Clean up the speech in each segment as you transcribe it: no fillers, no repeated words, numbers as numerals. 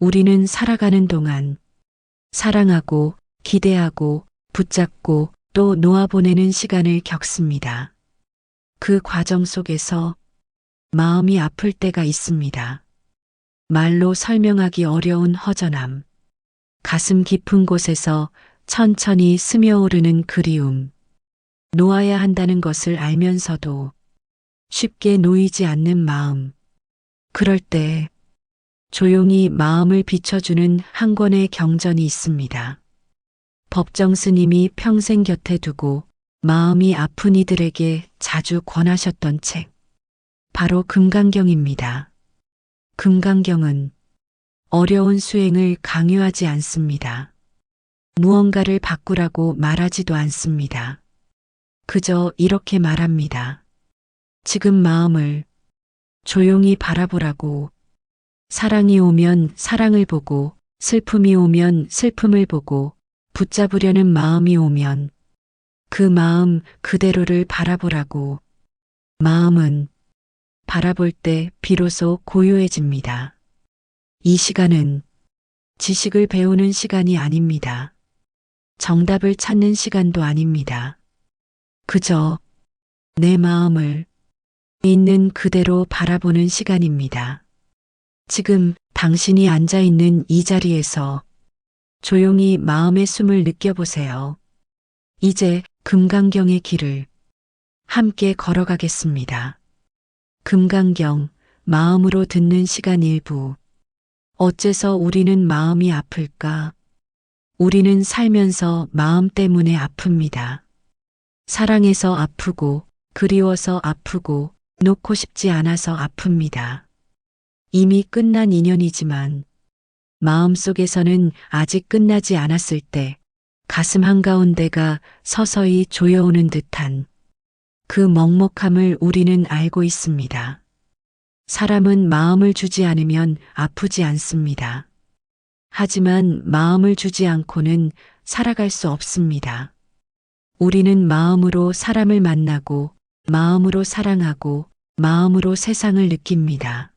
우리는 살아가는 동안 사랑하고 기대하고 붙잡고 또 놓아보내는 시간을 겪습니다. 그 과정 속에서 마음이 아플 때가 있습니다. 말로 설명하기 어려운 허전함, 가슴 깊은 곳에서 천천히 스며오르는 그리움, 놓아야 한다는 것을 알면서도 쉽게 놓이지 않는 마음. 그럴 때 조용히 마음을 비춰주는 한 권의 경전이 있습니다. 법정 스님이 평생 곁에 두고 마음이 아픈 이들에게 자주 권하셨던 책. 바로 금강경입니다. 금강경은 어려운 수행을 강요하지 않습니다. 무언가를 바꾸라고 말하지도 않습니다. 그저 이렇게 말합니다. 지금 마음을 조용히 바라보라고. 사랑이 오면 사랑을 보고, 슬픔이 오면 슬픔을 보고, 붙잡으려는 마음이 오면 그 마음 그대로를 바라보라고. 마음은 바라볼 때 비로소 고요해집니다. 이 시간은 지식을 배우는 시간이 아닙니다. 정답을 찾는 시간도 아닙니다. 그저 내 마음을 있는 그대로 바라보는 시간입니다. 지금 당신이 앉아 있는 이 자리에서 조용히 마음의 숨을 느껴보세요. 이제 금강경의 길을 함께 걸어가겠습니다. 금강경, 마음으로 듣는 시간 일부. 어째서 우리는 마음이 아플까? 우리는 살면서 마음 때문에 아픕니다. 사랑해서 아프고, 그리워서 아프고, 놓고 싶지 않아서 아픕니다. 이미 끝난 인연이지만 마음속에서는 아직 끝나지 않았을 때 가슴 한가운데가 서서히 조여오는 듯한 그 먹먹함을 우리는 알고 있습니다. 사람은 마음을 주지 않으면 아프지 않습니다. 하지만 마음을 주지 않고는 살아갈 수 없습니다. 우리는 마음으로 사람을 만나고 마음으로 사랑하고 마음으로 세상을 느낍니다.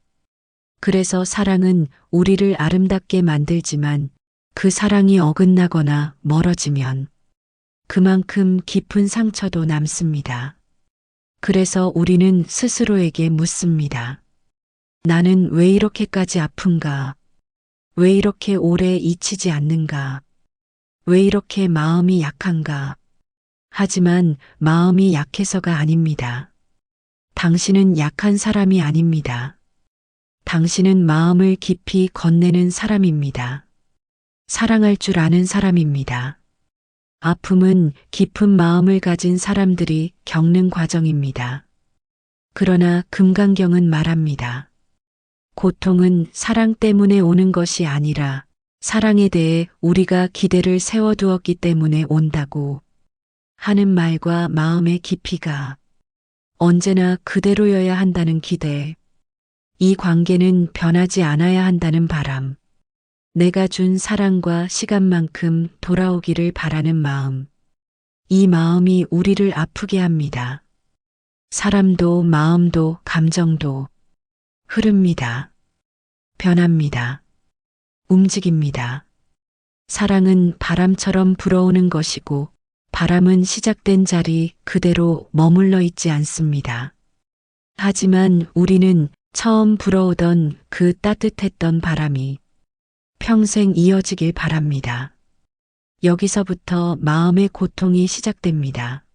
그래서 사랑은 우리를 아름답게 만들지만 그 사랑이 어긋나거나 멀어지면 그만큼 깊은 상처도 남습니다. 그래서 우리는 스스로에게 묻습니다. 나는 왜 이렇게까지 아픈가? 왜 이렇게 오래 잊히지 않는가? 왜 이렇게 마음이 약한가? 하지만 마음이 약해서가 아닙니다. 당신은 약한 사람이 아닙니다. 당신은 마음을 깊이 건네는 사람입니다. 사랑할 줄 아는 사람입니다. 아픔은 깊은 마음을 가진 사람들이 겪는 과정입니다. 그러나 금강경은 말합니다. 고통은 사랑 때문에 오는 것이 아니라 사랑에 대해 우리가 기대를 세워두었기 때문에 온다고. 하는 말과 마음의 깊이가 언제나 그대로여야 한다는 기대. 이 관계는 변하지 않아야 한다는 바람. 내가 준 사랑과 시간만큼 돌아오기를 바라는 마음. 이 마음이 우리를 아프게 합니다. 사람도 마음도 감정도 흐릅니다. 변합니다. 움직입니다. 사랑은 바람처럼 불어오는 것이고 바람은 시작된 자리 그대로 머물러 있지 않습니다. 하지만 우리는 처음 불어오던 그 따뜻했던 바람이 평생 이어지길 바랍니다. 여기서부터 마음의 고통이 시작됩니다.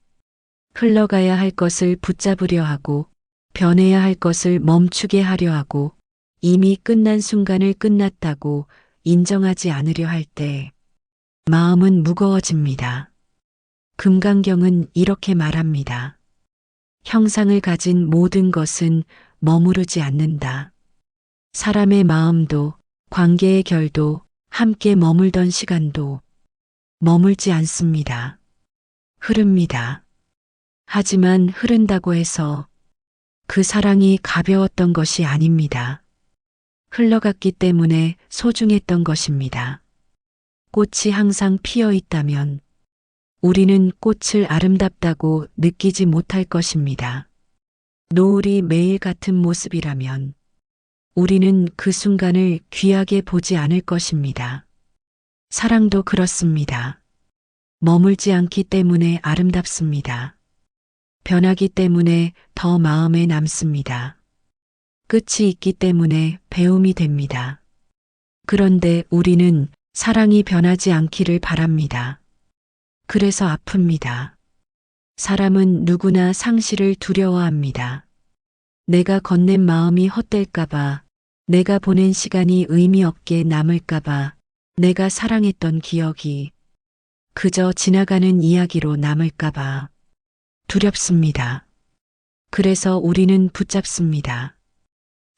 흘러가야 할 것을 붙잡으려 하고 변해야 할 것을 멈추게 하려 하고 이미 끝난 순간을 끝났다고 인정하지 않으려 할 때 마음은 무거워집니다. 금강경은 이렇게 말합니다. 형상을 가진 모든 것은 머무르지 않는다. 사람의 마음도 관계의 결도 함께 머물던 시간도 머물지 않습니다. 흐릅니다. 하지만 흐른다고 해서 그 사랑이 가벼웠던 것이 아닙니다. 흘러갔기 때문에 소중했던 것입니다. 꽃이 항상 피어 있다면 우리는 꽃을 아름답다고 느끼지 못할 것입니다. 노을이 매일 같은 모습이라면 우리는 그 순간을 귀하게 보지 않을 것입니다. 사랑도 그렇습니다. 머물지 않기 때문에 아름답습니다. 변하기 때문에 더 마음에 남습니다. 끝이 있기 때문에 배움이 됩니다. 그런데 우리는 사랑이 변하지 않기를 바랍니다. 그래서 아픕니다. 사람은 누구나 상실을 두려워합니다. 내가 건넨 마음이 헛될까봐, 내가 보낸 시간이 의미 없게 남을까봐, 내가 사랑했던 기억이 그저 지나가는 이야기로 남을까봐 두렵습니다. 그래서 우리는 붙잡습니다.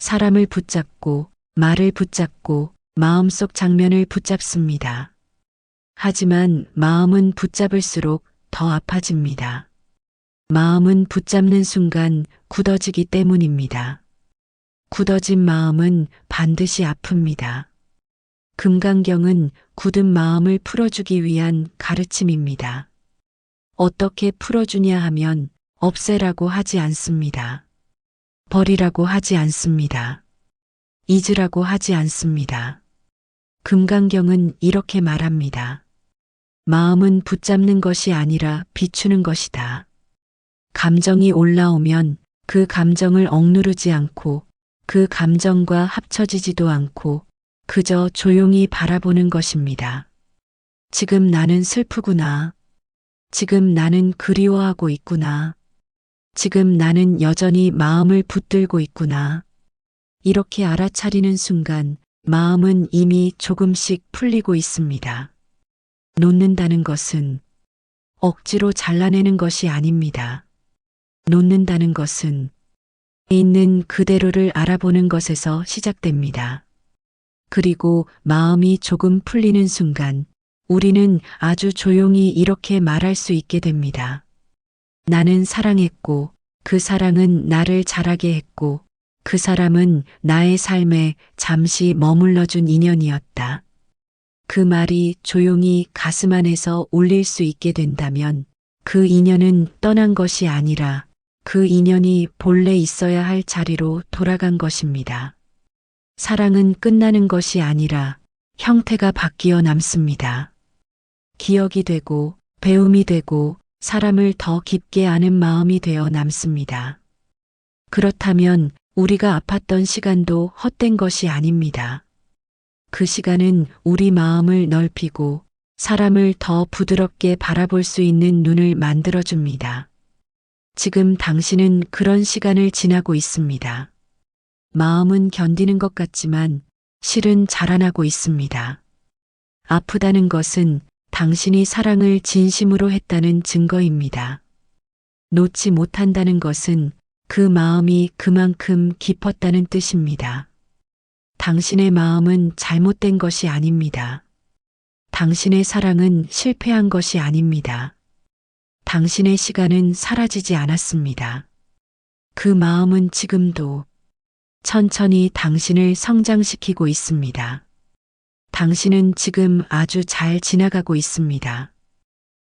사람을 붙잡고, 말을 붙잡고, 마음속 장면을 붙잡습니다. 하지만 마음은 붙잡을수록 더 아파집니다. 마음은 붙잡는 순간 굳어지기 때문입니다. 굳어진 마음은 반드시 아픕니다. 금강경은 굳은 마음을 풀어주기 위한 가르침입니다. 어떻게 풀어주냐 하면 없애라고 하지 않습니다. 버리라고 하지 않습니다. 잊으라고 하지 않습니다. 금강경은 이렇게 말합니다. 마음은 붙잡는 것이 아니라 비추는 것이다. 감정이 올라오면 그 감정을 억누르지 않고 그 감정과 합쳐지지도 않고 그저 조용히 바라보는 것입니다. 지금 나는 슬프구나. 지금 나는 그리워하고 있구나. 지금 나는 여전히 마음을 붙들고 있구나. 이렇게 알아차리는 순간 마음은 이미 조금씩 풀리고 있습니다. 놓는다는 것은 억지로 잘라내는 것이 아닙니다. 놓는다는 것은 있는 그대로를 알아보는 것에서 시작됩니다. 그리고 마음이 조금 풀리는 순간 우리는 아주 조용히 이렇게 말할 수 있게 됩니다. 나는 사랑했고 그 사랑은 나를 자라게 했고 그 사람은 나의 삶에 잠시 머물러준 인연이었다. 그 말이 조용히 가슴 안에서 울릴 수 있게 된다면 그 인연은 떠난 것이 아니라 그 인연이 본래 있어야 할 자리로 돌아간 것입니다. 사랑은 끝나는 것이 아니라 형태가 바뀌어 남습니다. 기억이 되고 배움이 되고 사람을 더 깊게 아는 마음이 되어 남습니다. 그렇다면 우리가 아팠던 시간도 헛된 것이 아닙니다. 그 시간은 우리 마음을 넓히고 사람을 더 부드럽게 바라볼 수 있는 눈을 만들어줍니다. 지금 당신은 그런 시간을 지나고 있습니다. 마음은 견디는 것 같지만 실은 자라나고 있습니다. 아프다는 것은 당신이 사랑을 진심으로 했다는 증거입니다. 놓지 못한다는 것은 그 마음이 그만큼 깊었다는 뜻입니다. 당신의 마음은 잘못된 것이 아닙니다. 당신의 사랑은 실패한 것이 아닙니다. 당신의 시간은 사라지지 않았습니다. 그 마음은 지금도 천천히 당신을 성장시키고 있습니다. 당신은 지금 아주 잘 지나가고 있습니다.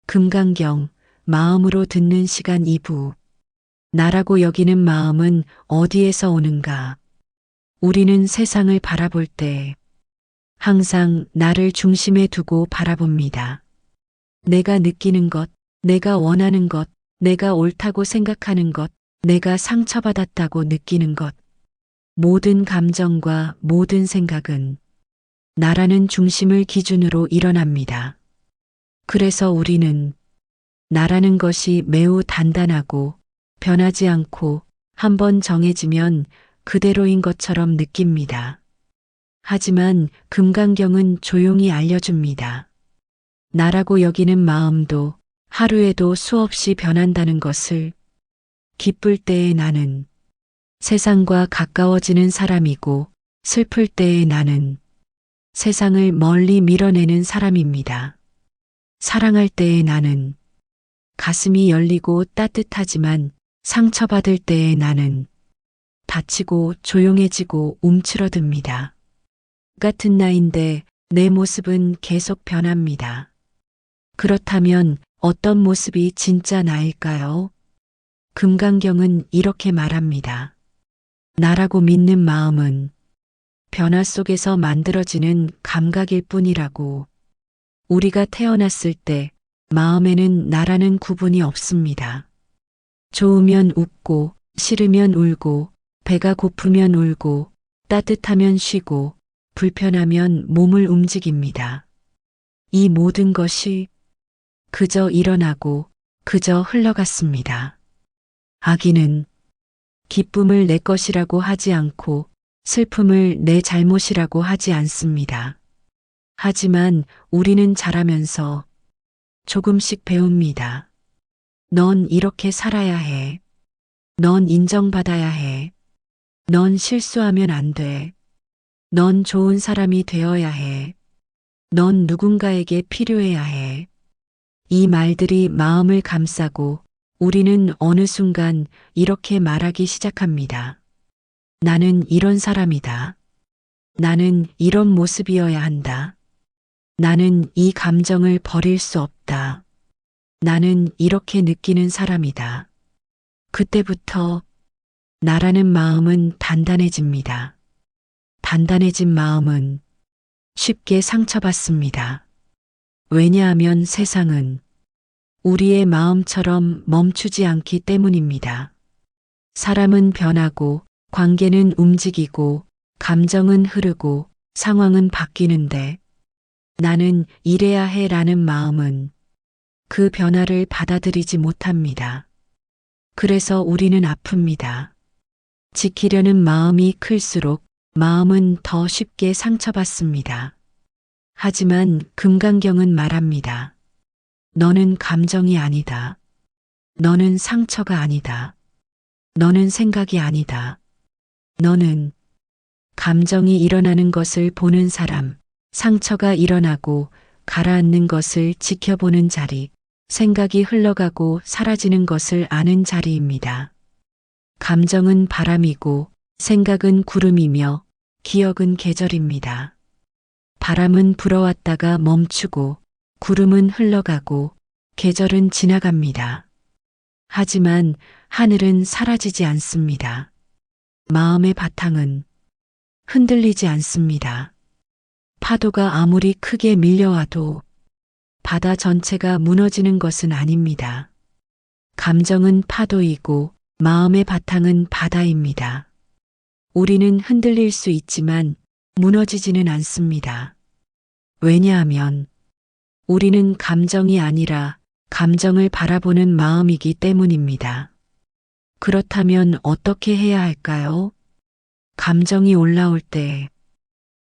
금강경, 마음으로 듣는 시간 2부. 나라고 여기는 마음은 어디에서 오는가? 우리는 세상을 바라볼 때 항상 나를 중심에 두고 바라봅니다. 내가 느끼는 것, 내가 원하는 것, 내가 옳다고 생각하는 것, 내가 상처받았다고 느끼는 것. 모든 감정과 모든 생각은 나라는 중심을 기준으로 일어납니다. 그래서 우리는 나라는 것이 매우 단단하고 변하지 않고 한번 정해지면 그대로인 것처럼 느낍니다. 하지만 금강경은 조용히 알려줍니다. 나라고 여기는 마음도 하루에도 수없이 변한다는 것을. 기쁠 때의 나는 세상과 가까워지는 사람이고 슬플 때의 나는 세상을 멀리 밀어내는 사람입니다. 사랑할 때의 나는 가슴이 열리고 따뜻하지만 상처받을 때의 나는 다치고 조용해지고 움츠러듭니다. 같은 나인데 내 모습은 계속 변합니다. 그렇다면 어떤 모습이 진짜 나일까요? 금강경은 이렇게 말합니다. 나라고 믿는 마음은 변화 속에서 만들어지는 감각일 뿐이라고. 우리가 태어났을 때 마음에는 나라는 구분이 없습니다. 좋으면 웃고, 싫으면 울고, 배가 고프면 울고, 따뜻하면 쉬고, 불편하면 몸을 움직입니다. 이 모든 것이 그저 일어나고 그저 흘러갔습니다. 아기는 기쁨을 내 것이라고 하지 않고 슬픔을 내 잘못이라고 하지 않습니다. 하지만 우리는 자라면서 조금씩 배웁니다. 넌 이렇게 살아야 해. 넌 인정받아야 해. 넌 실수하면 안 돼. 넌 좋은 사람이 되어야 해. 넌 누군가에게 필요해야 해. 이 말들이 마음을 감싸고 우리는 어느 순간 이렇게 말하기 시작합니다. 나는 이런 사람이다. 나는 이런 모습이어야 한다. 나는 이 감정을 버릴 수 없다. 나는 이렇게 느끼는 사람이다. 그때부터 나라는 마음은 단단해집니다. 단단해진 마음은 쉽게 상처받습니다. 왜냐하면 세상은 우리의 마음처럼 멈추지 않기 때문입니다. 사람은 변하고, 관계는 움직이고, 감정은 흐르고, 상황은 바뀌는데, 나는 이래야 해 라는 마음은 그 변화를 받아들이지 못합니다. 그래서 우리는 아픕니다. 지키려는 마음이 클수록 마음은 더 쉽게 상처받습니다. 하지만 금강경은 말합니다. 너는 감정이 아니다. 너는 상처가 아니다. 너는 생각이 아니다. 너는 감정이 일어나는 것을 보는 사람, 상처가 일어나고 가라앉는 것을 지켜보는 자리, 생각이 흘러가고 사라지는 것을 아는 자리입니다. 감정은 바람이고 생각은 구름이며 기억은 계절입니다. 바람은 불어왔다가 멈추고 구름은 흘러가고 계절은 지나갑니다. 하지만 하늘은 사라지지 않습니다. 마음의 바탕은 흔들리지 않습니다. 파도가 아무리 크게 밀려와도 바다 전체가 무너지는 것은 아닙니다. 감정은 파도이고 마음의 바탕은 바다입니다. 우리는 흔들릴 수 있지만 무너지지는 않습니다. 왜냐하면 우리는 감정이 아니라 감정을 바라보는 마음이기 때문입니다. 그렇다면 어떻게 해야 할까요? 감정이 올라올 때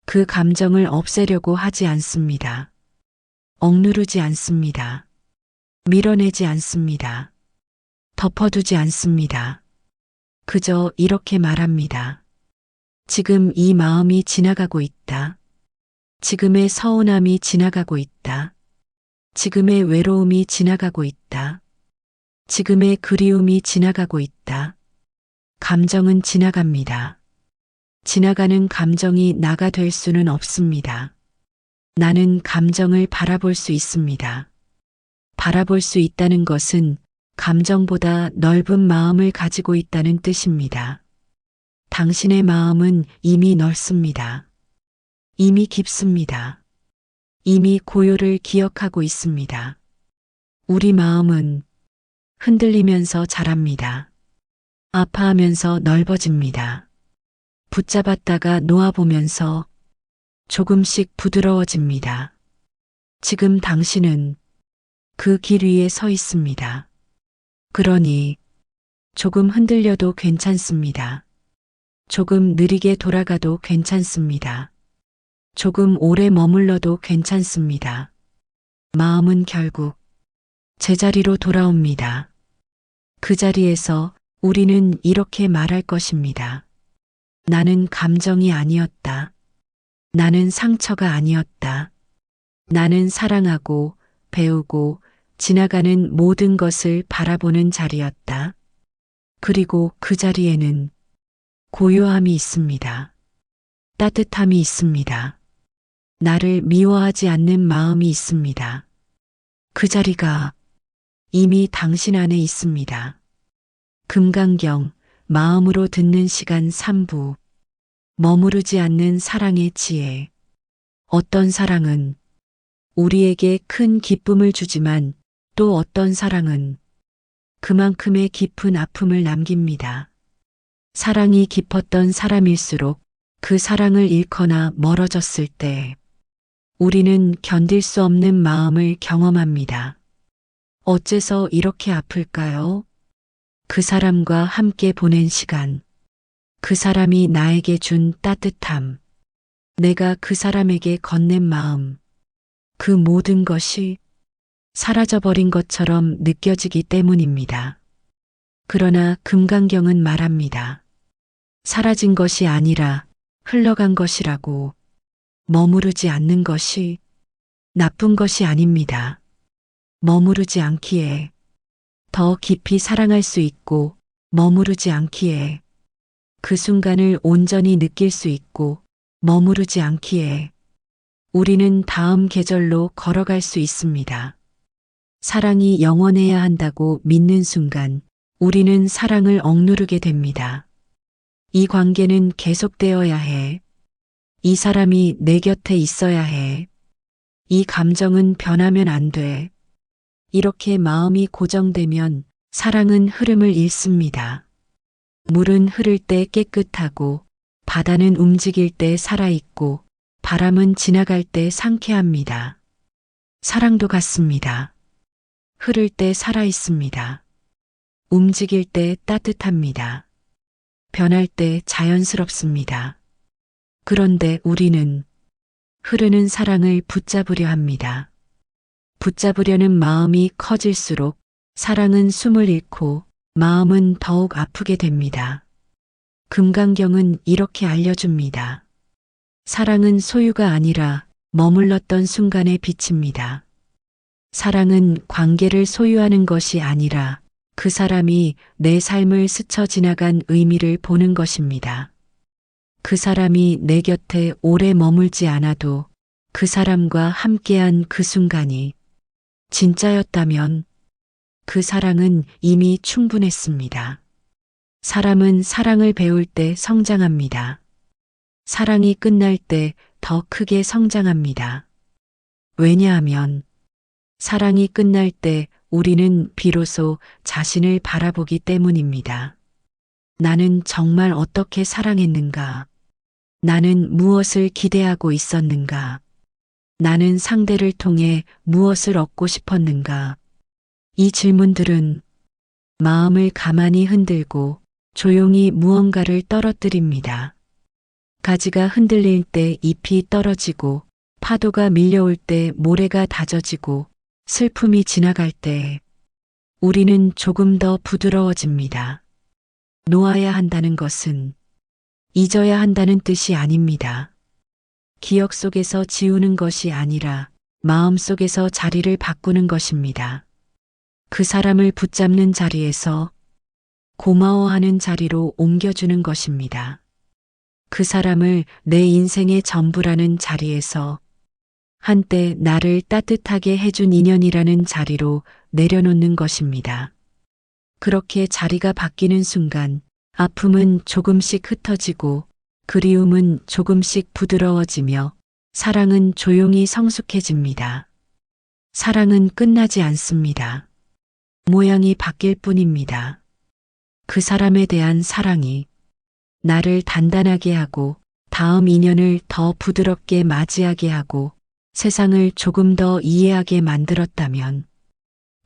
그 감정을 없애려고 하지 않습니다. 억누르지 않습니다. 밀어내지 않습니다. 덮어두지 않습니다. 그저 이렇게 말합니다. 지금 이 마음이 지나가고 있다. 지금의 서운함이 지나가고 있다. 지금의 외로움이 지나가고 있다. 지금의 그리움이 지나가고 있다. 감정은 지나갑니다. 지나가는 감정이 나가 될 수는 없습니다. 나는 감정을 바라볼 수 있습니다. 바라볼 수 있다는 것은 감정보다 넓은 마음을 가지고 있다는 뜻입니다. 당신의 마음은 이미 넓습니다. 이미 깊습니다. 이미 고요를 기억하고 있습니다. 우리 마음은 흔들리면서 자랍니다. 아파하면서 넓어집니다. 붙잡았다가 놓아보면서 조금씩 부드러워집니다. 지금 당신은 그 길 위에 서 있습니다. 그러니 조금 흔들려도 괜찮습니다. 조금 느리게 돌아가도 괜찮습니다. 조금 오래 머물러도 괜찮습니다. 마음은 결국 제자리로 돌아옵니다. 그 자리에서 우리는 이렇게 말할 것입니다. 나는 감정이 아니었다. 나는 상처가 아니었다. 나는 사랑하고 배우고 지나가는 모든 것을 바라보는 자리였다. 그리고 그 자리에는 고요함이 있습니다. 따뜻함이 있습니다. 나를 미워하지 않는 마음이 있습니다. 그 자리가 이미 당신 안에 있습니다. 금강경, 마음으로 듣는 시간 3부 머무르지 않는 사랑의 지혜. 어떤 사랑은 우리에게 큰 기쁨을 주지만 또 어떤 사랑은 그만큼의 깊은 아픔을 남깁니다. 사랑이 깊었던 사람일수록 그 사랑을 잃거나 멀어졌을 때 우리는 견딜 수 없는 마음을 경험합니다. 어째서 이렇게 아플까요? 그 사람과 함께 보낸 시간, 그 사람이 나에게 준 따뜻함, 내가 그 사람에게 건넨 마음, 그 모든 것이 사라져버린 것처럼 느껴지기 때문입니다. 그러나 금강경은 말합니다. 사라진 것이 아니라 흘러간 것이라고. 머무르지 않는 것이 나쁜 것이 아닙니다. 머무르지 않기에 더 깊이 사랑할 수 있고, 머무르지 않기에 그 순간을 온전히 느낄 수 있고, 머무르지 않기에 우리는 다음 계절로 걸어갈 수 있습니다. 사랑이 영원해야 한다고 믿는 순간 우리는 사랑을 억누르게 됩니다. 이 관계는 계속되어야 해. 이 사람이 내 곁에 있어야 해. 이 감정은 변하면 안 돼. 이렇게 마음이 고정되면 사랑은 흐름을 잃습니다. 물은 흐를 때 깨끗하고, 바다는 움직일 때 살아있고, 바람은 지나갈 때 상쾌합니다. 사랑도 같습니다. 흐를 때 살아있습니다. 움직일 때 따뜻합니다. 변할 때 자연스럽습니다. 그런데 우리는 흐르는 사랑을 붙잡으려 합니다. 붙잡으려는 마음이 커질수록 사랑은 숨을 잃고 마음은 더욱 아프게 됩니다. 금강경은 이렇게 알려줍니다. 사랑은 소유가 아니라 머물렀던 순간의 빛입니다. 사랑은 관계를 소유하는 것이 아니라 그 사람이 내 삶을 스쳐 지나간 의미를 보는 것입니다. 그 사람이 내 곁에 오래 머물지 않아도 그 사람과 함께한 그 순간이 진짜였다면 그 사랑은 이미 충분했습니다. 사람은 사랑을 배울 때 성장합니다. 사랑이 끝날 때 더 크게 성장합니다. 왜냐하면 사랑이 끝날 때 우리는 비로소 자신을 바라보기 때문입니다. 나는 정말 어떻게 사랑했는가? 나는 무엇을 기대하고 있었는가? 나는 상대를 통해 무엇을 얻고 싶었는가? 이 질문들은 마음을 가만히 흔들고 조용히 무언가를 떨어뜨립니다. 가지가 흔들릴 때 잎이 떨어지고, 파도가 밀려올 때 모래가 다져지고, 슬픔이 지나갈 때 우리는 조금 더 부드러워집니다. 놓아야 한다는 것은 잊어야 한다는 뜻이 아닙니다. 기억 속에서 지우는 것이 아니라 마음 속에서 자리를 바꾸는 것입니다. 그 사람을 붙잡는 자리에서 고마워하는 자리로 옮겨주는 것입니다. 그 사람을 내 인생의 전부라는 자리에서 한때 나를 따뜻하게 해준 인연이라는 자리로 내려놓는 것입니다. 그렇게 자리가 바뀌는 순간 아픔은 조금씩 흩어지고, 그리움은 조금씩 부드러워지며, 사랑은 조용히 성숙해집니다. 사랑은 끝나지 않습니다. 모양이 바뀔 뿐입니다. 그 사람에 대한 사랑이 나를 단단하게 하고, 다음 인연을 더 부드럽게 맞이하게 하고, 세상을 조금 더 이해하게 만들었다면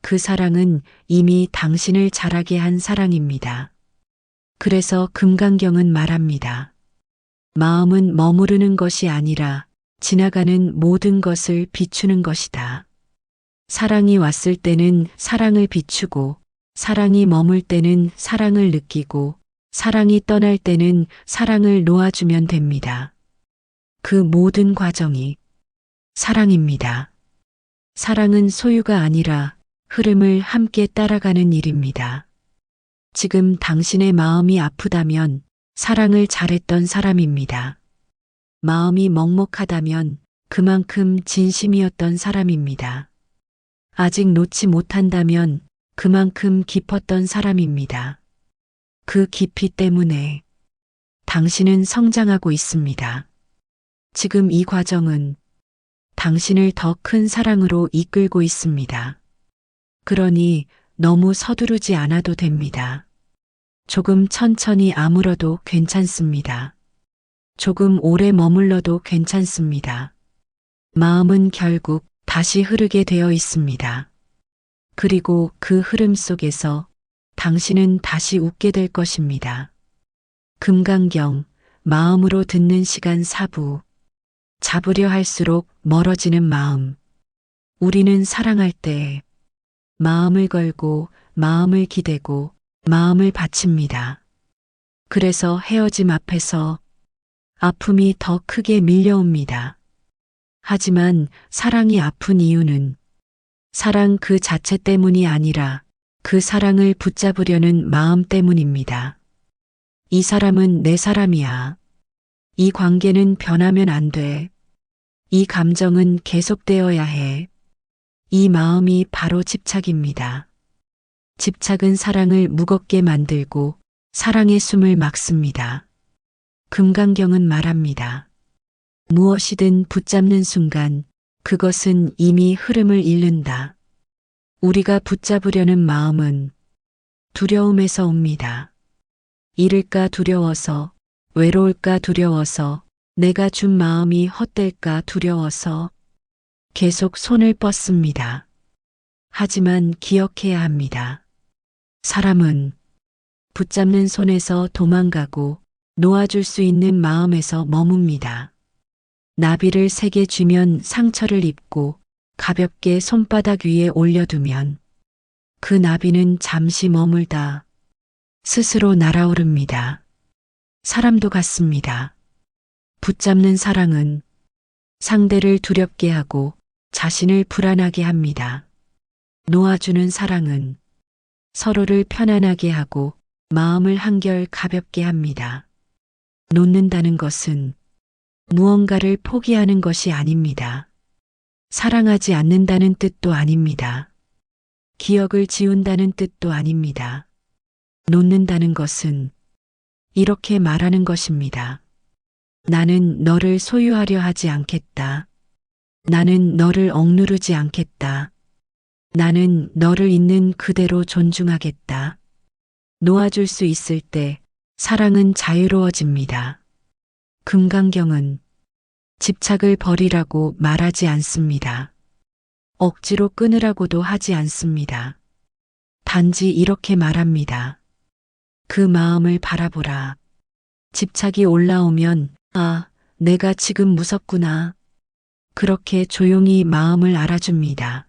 그 사랑은 이미 당신을 자라게 한 사랑입니다. 그래서 금강경은 말합니다. 마음은 머무르는 것이 아니라 지나가는 모든 것을 비추는 것이다. 사랑이 왔을 때는 사랑을 비추고, 사랑이 머물 때는 사랑을 느끼고, 사랑이 떠날 때는 사랑을 놓아주면 됩니다. 그 모든 과정이 사랑입니다. 사랑은 소유가 아니라 흐름을 함께 따라가는 일입니다. 지금 당신의 마음이 아프다면 사랑을 잘했던 사람입니다. 마음이 먹먹하다면 그만큼 진심이었던 사람입니다. 아직 놓지 못한다면 그만큼 깊었던 사람입니다. 그 깊이 때문에 당신은 성장하고 있습니다. 지금 이 과정은 당신을 더 큰 사랑으로 이끌고 있습니다. 그러니 너무 서두르지 않아도 됩니다. 조금 천천히 아물어도 괜찮습니다. 조금 오래 머물러도 괜찮습니다. 마음은 결국 다시 흐르게 되어 있습니다. 그리고 그 흐름 속에서 당신은 다시 웃게 될 것입니다. 금강경, 마음으로 듣는 시간 4부. 잡으려 할수록 멀어지는 마음. 우리는 사랑할 때 마음을 걸고 마음을 기대고 마음을 바칩니다. 그래서 헤어짐 앞에서 아픔이 더 크게 밀려옵니다. 하지만 사랑이 아픈 이유는 사랑 그 자체 때문이 아니라 그 사랑을 붙잡으려는 마음 때문입니다. 이 사람은 내 사람이야. 이 관계는 변하면 안 돼. 이 감정은 계속되어야 해. 이 마음이 바로 집착입니다. 집착은 사랑을 무겁게 만들고 사랑의 숨을 막습니다. 금강경은 말합니다. 무엇이든 붙잡는 순간 그것은 이미 흐름을 잃는다. 우리가 붙잡으려는 마음은 두려움에서 옵니다. 잃을까 두려워서, 외로울까 두려워서, 내가 준 마음이 헛될까 두려워서 계속 손을 뻗습니다. 하지만 기억해야 합니다. 사람은 붙잡는 손에서 도망가고 놓아줄 수 있는 마음에서 머뭅니다. 나비를 세게 쥐면 상처를 입고 가볍게 손바닥 위에 올려두면 그 나비는 잠시 머물다 스스로 날아오릅니다. 사람도 같습니다. 붙잡는 사랑은 상대를 두렵게 하고 자신을 불안하게 합니다. 놓아주는 사랑은 서로를 편안하게 하고 마음을 한결 가볍게 합니다. 놓는다는 것은 무언가를 포기하는 것이 아닙니다. 사랑하지 않는다는 뜻도 아닙니다. 기억을 지운다는 뜻도 아닙니다. 놓는다는 것은 이렇게 말하는 것입니다. 나는 너를 소유하려 하지 않겠다. 나는 너를 억누르지 않겠다. 나는 너를 있는 그대로 존중하겠다. 놓아줄 수 있을 때 사랑은 자유로워집니다. 금강경은 집착을 버리라고 말하지 않습니다. 억지로 끊으라고도 하지 않습니다. 단지 이렇게 말합니다. 그 마음을 바라보라. 집착이 올라오면 아, 내가 지금 무섭구나. 그렇게 조용히 마음을 알아줍니다.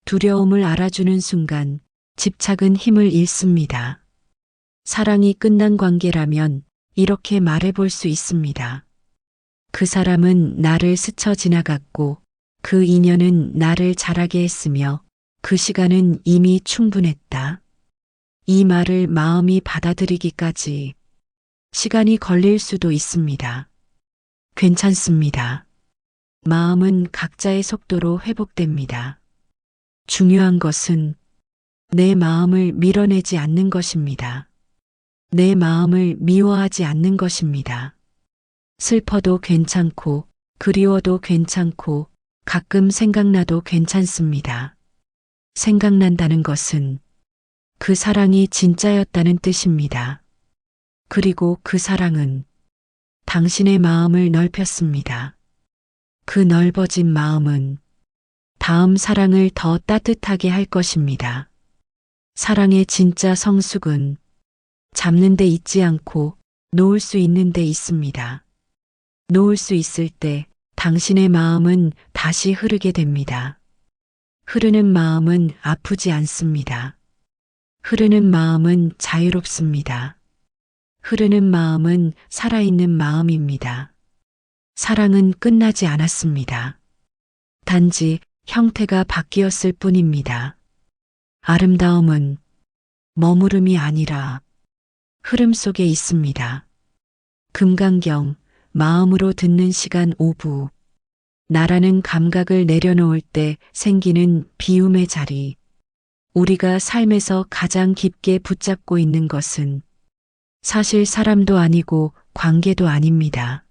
두려움을 알아주는 순간 집착은 힘을 잃습니다. 사랑이 끝난 관계라면 이렇게 말해볼 수 있습니다. 그 사람은 나를 스쳐 지나갔고 그 인연은 나를 자라게 했으며 그 시간은 이미 충분했다. 이 말을 마음이 받아들이기까지 시간이 걸릴 수도 있습니다. 괜찮습니다. 마음은 각자의 속도로 회복됩니다. 중요한 것은 내 마음을 밀어내지 않는 것입니다. 내 마음을 미워하지 않는 것입니다. 슬퍼도 괜찮고 그리워도 괜찮고 가끔 생각나도 괜찮습니다. 생각난다는 것은 그 사랑이 진짜였다는 뜻입니다. 그리고 그 사랑은 당신의 마음을 넓혔습니다. 그 넓어진 마음은 다음 사랑을 더 따뜻하게 할 것입니다. 사랑의 진짜 성숙은 잡는 데 있지 않고 놓을 수 있는 데 있습니다. 놓을 수 있을 때 당신의 마음은 다시 흐르게 됩니다. 흐르는 마음은 아프지 않습니다. 흐르는 마음은 자유롭습니다. 흐르는 마음은 살아있는 마음입니다. 사랑은 끝나지 않았습니다. 단지 형태가 바뀌었을 뿐입니다. 아름다움은 머무름이 아니라 흐름 속에 있습니다. 금강경, 마음으로 듣는 시간 5부. 나라는 감각을 내려놓을 때 생기는 비움의 자리. 우리가 삶에서 가장 깊게 붙잡고 있는 것은 사실 사람도 아니고 관계도 아닙니다.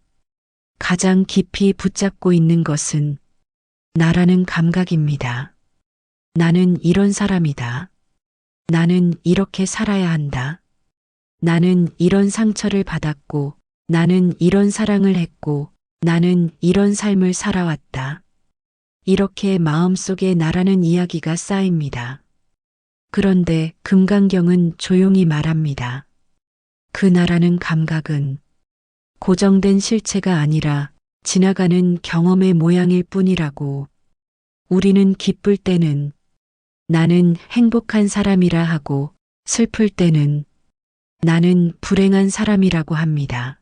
가장 깊이 붙잡고 있는 것은 나라는 감각입니다. 나는 이런 사람이다. 나는 이렇게 살아야 한다. 나는 이런 상처를 받았고, 나는 이런 사랑을 했고, 나는 이런 삶을 살아왔다. 이렇게 마음속에 나라는 이야기가 쌓입니다. 그런데 금강경은 조용히 말합니다. 그 나라는 감각은 고정된 실체가 아니라 지나가는 경험의 모양일 뿐이라고. 우리는 기쁠 때는 나는 행복한 사람이라 하고 슬플 때는 나는 불행한 사람이라고 합니다.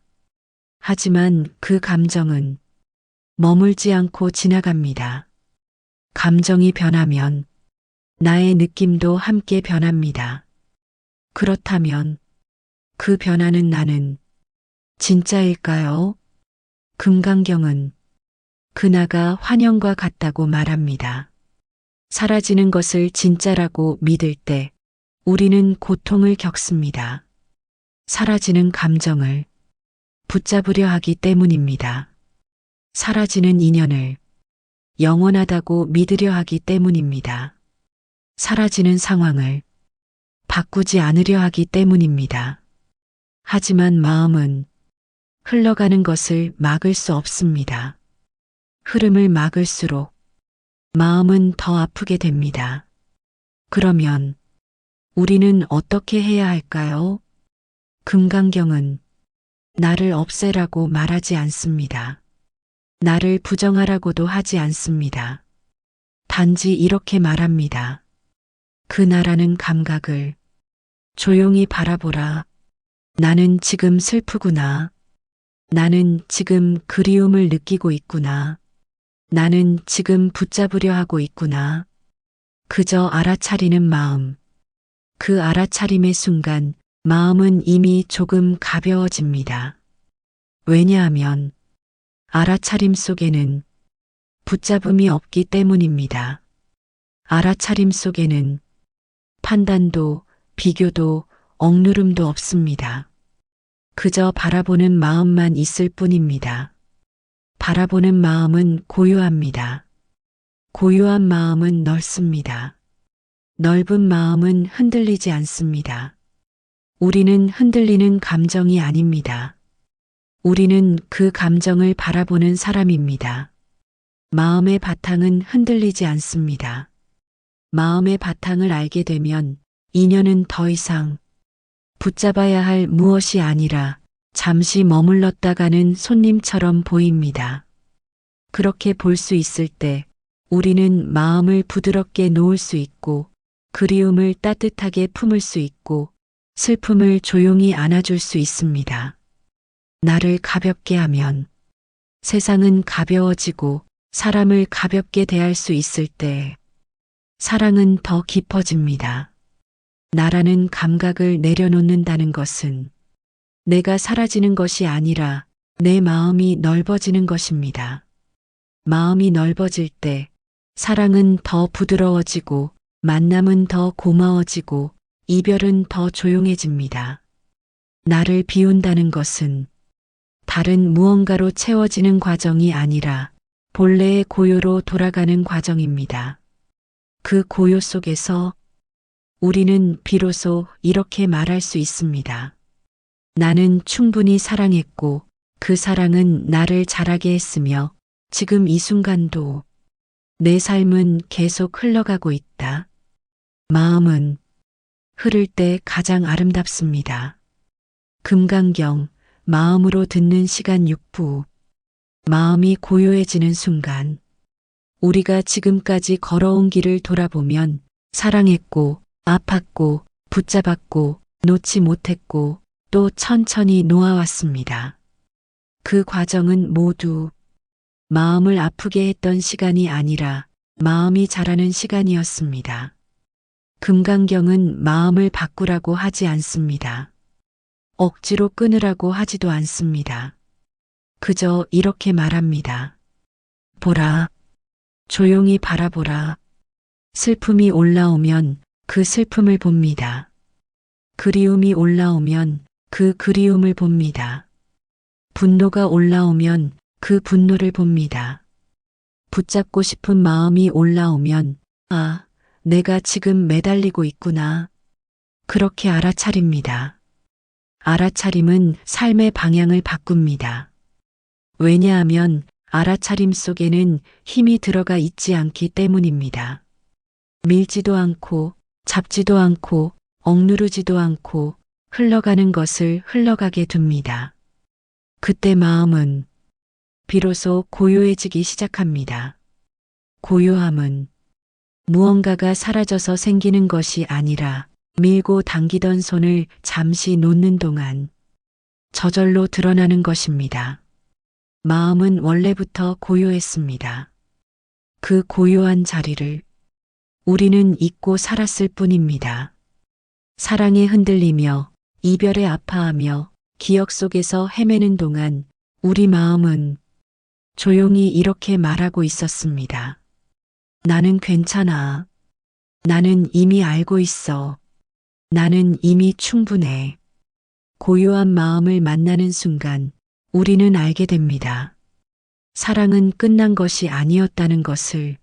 하지만 그 감정은 머물지 않고 지나갑니다. 감정이 변하면 나의 느낌도 함께 변합니다. 그렇다면 그 변하는 나는 진짜일까요? 금강경은 그 나가 환영과 같다고 말합니다. 사라지는 것을 진짜라고 믿을 때 우리는 고통을 겪습니다. 사라지는 감정을 붙잡으려 하기 때문입니다. 사라지는 인연을 영원하다고 믿으려 하기 때문입니다. 사라지는 상황을 바꾸지 않으려 하기 때문입니다. 하지만 마음은 흘러가는 것을 막을 수 없습니다. 흐름을 막을수록 마음은 더 아프게 됩니다. 그러면 우리는 어떻게 해야 할까요? 금강경은 나를 없애라고 말하지 않습니다. 나를 부정하라고도 하지 않습니다. 단지 이렇게 말합니다. 그 나라는 감각을 조용히 바라보라. 나는 지금 슬프구나. 나는 지금 그리움을 느끼고 있구나. 나는 지금 붙잡으려 하고 있구나. 그저 알아차리는 마음. 그 알아차림의 순간 마음은 이미 조금 가벼워집니다. 왜냐하면 알아차림 속에는 붙잡음이 없기 때문입니다. 알아차림 속에는 판단도 비교도 억누름도 없습니다. 그저 바라보는 마음만 있을 뿐입니다. 바라보는 마음은 고요합니다. 고요한 마음은 넓습니다. 넓은 마음은 흔들리지 않습니다. 우리는 흔들리는 감정이 아닙니다. 우리는 그 감정을 바라보는 사람입니다. 마음의 바탕은 흔들리지 않습니다. 마음의 바탕을 알게 되면 인연은 더 이상 붙잡아야 할 무엇이 아니라 잠시 머물렀다가는 손님처럼 보입니다. 그렇게 볼 수 있을 때 우리는 마음을 부드럽게 놓을 수 있고 그리움을 따뜻하게 품을 수 있고 슬픔을 조용히 안아줄 수 있습니다. 나를 가볍게 하면 세상은 가벼워지고 사람을 가볍게 대할 수 있을 때 사랑은 더 깊어집니다. 나라는 감각을 내려놓는다는 것은 내가 사라지는 것이 아니라 내 마음이 넓어지는 것입니다. 마음이 넓어질 때 사랑은 더 부드러워지고 만남은 더 고마워지고 이별은 더 조용해집니다. 나를 비운다는 것은 다른 무언가로 채워지는 과정이 아니라 본래의 고요로 돌아가는 과정입니다. 그 고요 속에서 우리는 비로소 이렇게 말할 수 있습니다. 나는 충분히 사랑했고 그 사랑은 나를 자라게 했으며 지금 이 순간도 내 삶은 계속 흘러가고 있다. 마음은 흐를 때 가장 아름답습니다. 금강경, 마음으로 듣는 시간 6부. 마음이 고요해지는 순간, 우리가 지금까지 걸어온 길을 돌아보면 사랑했고, 아팠고, 붙잡았고, 놓지 못했고, 또 천천히 놓아왔습니다. 그 과정은 모두 마음을 아프게 했던 시간이 아니라 마음이 자라는 시간이었습니다. 금강경은 마음을 바꾸라고 하지 않습니다. 억지로 끊으라고 하지도 않습니다. 그저 이렇게 말합니다. 보라. 조용히 바라보라. 슬픔이 올라오면 그 슬픔을 봅니다. 그리움이 올라오면 그 그리움을 봅니다. 분노가 올라오면 그 분노를 봅니다. 붙잡고 싶은 마음이 올라오면 아, 내가 지금 매달리고 있구나. 그렇게 알아차립니다. 알아차림은 삶의 방향을 바꿉니다. 왜냐하면 알아차림 속에는 힘이 들어가 있지 않기 때문입니다. 밀지도 않고 잡지도 않고 억누르지도 않고 흘러가는 것을 흘러가게 둡니다. 그때 마음은 비로소 고요해지기 시작합니다. 고요함은 무언가가 사라져서 생기는 것이 아니라 밀고 당기던 손을 잠시 놓는 동안 저절로 드러나는 것입니다. 마음은 원래부터 고요했습니다. 그 고요한 자리를 우리는 잊고 살았을 뿐입니다. 사랑에 흔들리며 이별에 아파하며 기억 속에서 헤매는 동안 우리 마음은 조용히 이렇게 말하고 있었습니다. 나는 괜찮아. 나는 이미 알고 있어. 나는 이미 충분해. 고요한 마음을 만나는 순간 우리는 알게 됩니다. 사랑은 끝난 것이 아니었다는 것을,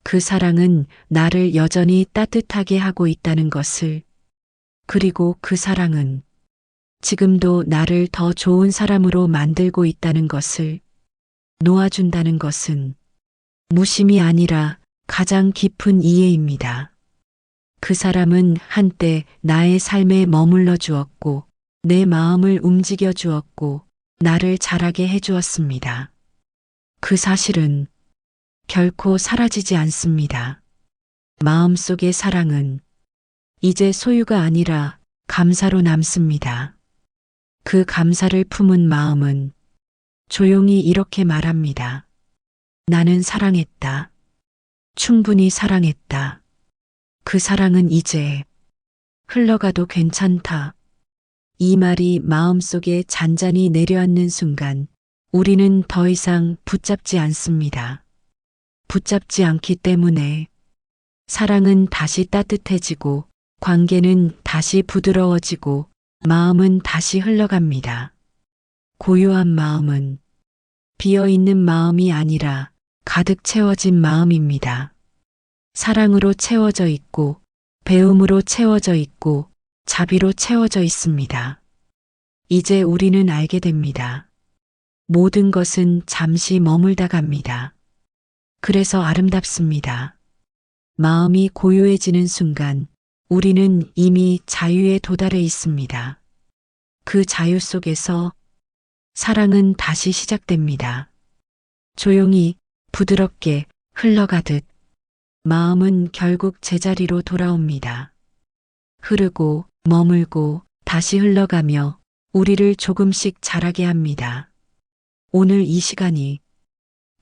그 사랑은 나를 여전히 따뜻하게 하고 있다는 것을, 그리고 그 사랑은 지금도 나를 더 좋은 사람으로 만들고 있다는 것을 놓아준다는 것은 무심이 아니라 가장 깊은 이해입니다. 그 사람은 한때 나의 삶에 머물러 주었고 내 마음을 움직여 주었고 나를 자라게 해 주었습니다. 그 사실은 결코 사라지지 않습니다. 마음속의 사랑은 이제 소유가 아니라 감사로 남습니다. 그 감사를 품은 마음은 조용히 이렇게 말합니다. 나는 사랑했다. 충분히 사랑했다. 그 사랑은 이제 흘러가도 괜찮다. 이 말이 마음속에 잔잔히 내려앉는 순간 우리는 더 이상 붙잡지 않습니다. 붙잡지 않기 때문에 사랑은 다시 따뜻해지고 관계는 다시 부드러워지고 마음은 다시 흘러갑니다. 고요한 마음은 비어있는 마음이 아니라 가득 채워진 마음입니다. 사랑으로 채워져 있고 배움으로 채워져 있고 자비로 채워져 있습니다. 이제 우리는 알게 됩니다. 모든 것은 잠시 머물다 갑니다. 그래서 아름답습니다. 마음이 고요해지는 순간 우리는 이미 자유에 도달해 있습니다. 그 자유 속에서 사랑은 다시 시작됩니다. 조용히 부드럽게 흘러가듯 마음은 결국 제자리로 돌아옵니다. 흐르고 머물고 다시 흘러가며 우리를 조금씩 자라게 합니다. 오늘 이 시간이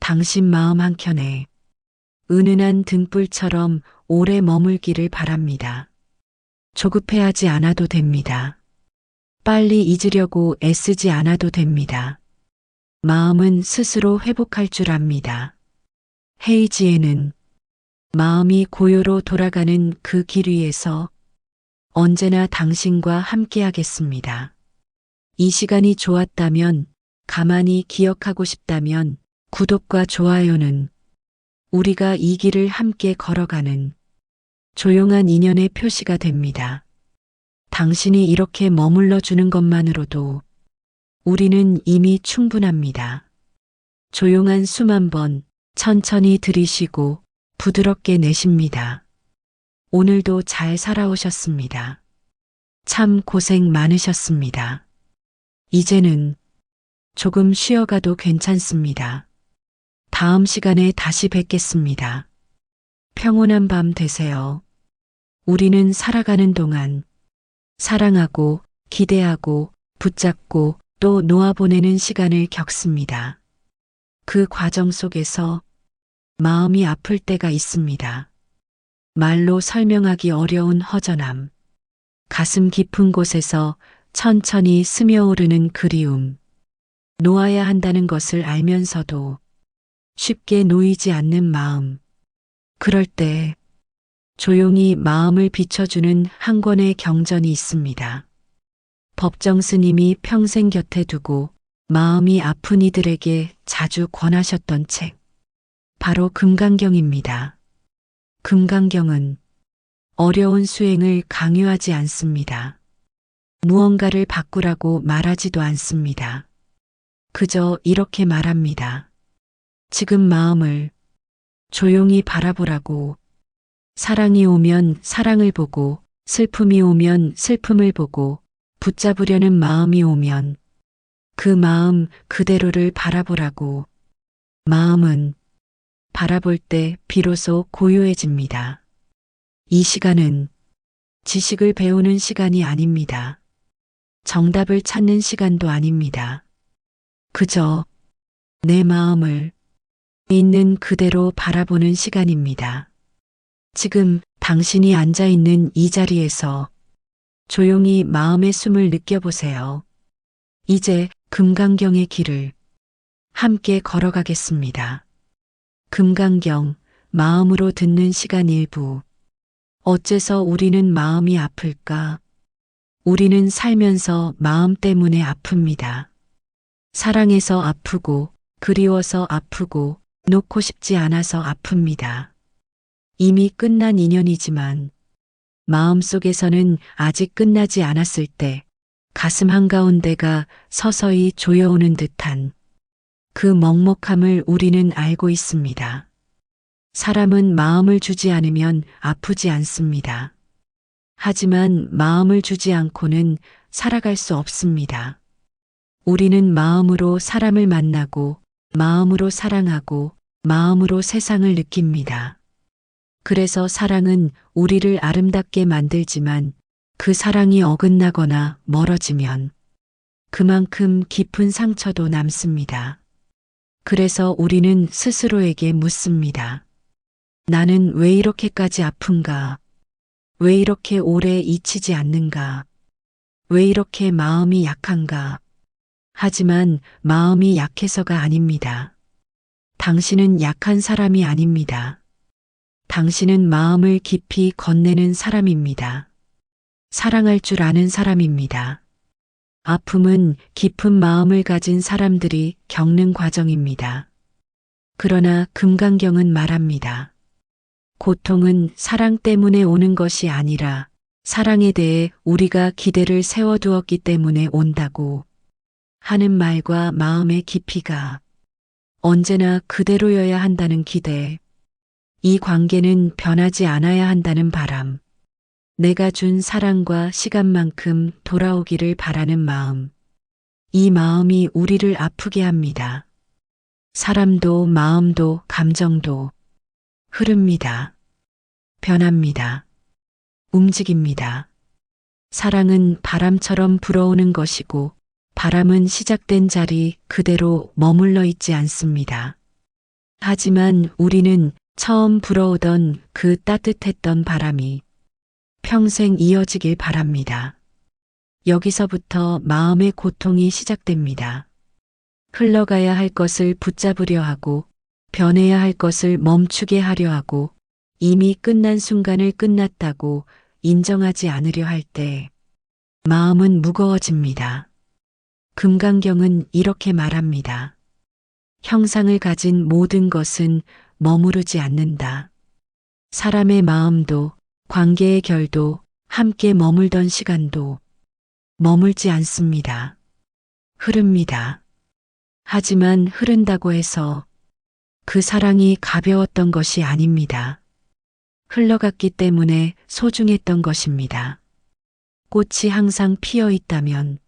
당신 마음 한켠에 은은한 등불처럼 오래 머물기를 바랍니다. 조급해하지 않아도 됩니다. 빨리 잊으려고 애쓰지 않아도 됩니다. 마음은 스스로 회복할 줄 압니다. 헤이지에는 마음이 고요로 돌아가는 그 길 위에서 언제나 당신과 함께하겠습니다. 이 시간이 좋았다면, 가만히 기억하고 싶다면 구독과 좋아요는 우리가 이 길을 함께 걸어가는 조용한 인연의 표시가 됩니다. 당신이 이렇게 머물러 주는 것만으로도 우리는 이미 충분합니다. 조용한 숨 한 번 천천히 들이쉬고 부드럽게 내쉽니다. 오늘도 잘 살아오셨습니다. 참 고생 많으셨습니다. 이제는 조금 쉬어가도 괜찮습니다. 다음 시간에 다시 뵙겠습니다. 평온한 밤 되세요. 우리는 살아가는 동안 사랑하고 기대하고 붙잡고 또 놓아보내는 시간을 겪습니다. 그 과정 속에서 마음이 아플 때가 있습니다. 말로 설명하기 어려운 허전함, 가슴 깊은 곳에서 천천히 스며오르는 그리움, 놓아야 한다는 것을 알면서도 쉽게 놓이지 않는 마음. 그럴 때 조용히 마음을 비춰주는 한 권의 경전이 있습니다. 법정 스님이 평생 곁에 두고 마음이 아픈 이들에게 자주 권하셨던 책. 바로 금강경입니다. 금강경은 어려운 수행을 강요하지 않습니다. 무언가를 바꾸라고 말하지도 않습니다. 그저 이렇게 말합니다. 지금 마음을 조용히 바라보라고. 사랑이 오면 사랑을 보고, 슬픔이 오면 슬픔을 보고, 붙잡으려는 마음이 오면 그 마음 그대로를 바라보라고. 마음은 바라볼 때 비로소 고요해집니다. 이 시간은 지식을 배우는 시간이 아닙니다. 정답을 찾는 시간도 아닙니다. 그저 내 마음을 있는 그대로 바라보는 시간입니다. 지금 당신이 앉아 있는 이 자리에서 조용히 마음의 숨을 느껴보세요. 이제 금강경의 길을 함께 걸어가겠습니다. 금강경, 마음으로 듣는 시간 일부. 어째서 우리는 마음이 아플까? 우리는 살면서 마음 때문에 아픕니다. 사랑해서 아프고, 그리워서 아프고, 놓고 싶지 않아서 아픕니다. 이미 끝난 인연이지만 마음속에서는 아직 끝나지 않았을 때 가슴 한가운데가 서서히 조여오는 듯한 그 먹먹함을 우리는 알고 있습니다. 사람은 마음을 주지 않으면 아프지 않습니다. 하지만 마음을 주지 않고는 살아갈 수 없습니다. 우리는 마음으로 사람을 만나고, 마음으로 사랑하고, 마음으로 세상을 느낍니다. 그래서 사랑은 우리를 아름답게 만들지만 그 사랑이 어긋나거나 멀어지면 그만큼 깊은 상처도 남습니다. 그래서 우리는 스스로에게 묻습니다. 나는 왜 이렇게까지 아픈가? 왜 이렇게 오래 잊히지 않는가? 왜 이렇게 마음이 약한가? 하지만 마음이 약해서가 아닙니다. 당신은 약한 사람이 아닙니다. 당신은 마음을 깊이 건네는 사람입니다. 사랑할 줄 아는 사람입니다. 아픔은 깊은 마음을 가진 사람들이 겪는 과정입니다. 그러나 금강경은 말합니다. 고통은 사랑 때문에 오는 것이 아니라 사랑에 대해 우리가 기대를 세워두었기 때문에 온다고. 하는 말과 마음의 깊이가 언제나 그대로여야 한다는 기대. 이 관계는 변하지 않아야 한다는 바람. 내가 준 사랑과 시간만큼 돌아오기를 바라는 마음. 이 마음이 우리를 아프게 합니다. 사람도 마음도 감정도 흐릅니다. 변합니다. 움직입니다. 사랑은 바람처럼 불어오는 것이고 바람은 시작된 자리 그대로 머물러 있지 않습니다. 하지만 우리는 처음 불어오던 그 따뜻했던 바람이 평생 이어지길 바랍니다. 여기서부터 마음의 고통이 시작됩니다. 흘러가야 할 것을 붙잡으려 하고 변해야 할 것을 멈추게 하려 하고 이미 끝난 순간을 끝났다고 인정하지 않으려 할 때 마음은 무거워집니다. 금강경은 이렇게 말합니다. 형상을 가진 모든 것은 머무르지 않는다. 사람의 마음도 관계의 결도 함께 머물던 시간도 머물지 않습니다. 흐릅니다. 하지만 흐른다고 해서 그 사랑이 가벼웠던 것이 아닙니다. 흘러갔기 때문에 소중했던 것입니다. 꽃이 항상 피어 있다면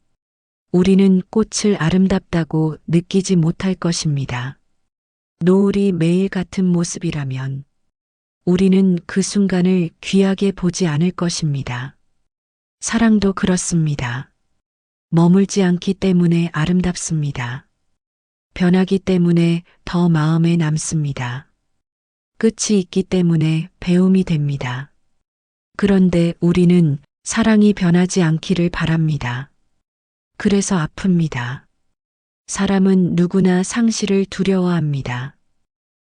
우리는 꽃을 아름답다고 느끼지 못할 것입니다. 노을이 매일 같은 모습이라면 우리는 그 순간을 귀하게 보지 않을 것입니다. 사랑도 그렇습니다. 머물지 않기 때문에 아름답습니다. 변하기 때문에 더 마음에 남습니다. 끝이 있기 때문에 배움이 됩니다. 그런데 우리는 사랑이 변하지 않기를 바랍니다. 그래서 아픕니다. 사람은 누구나 상실을 두려워합니다.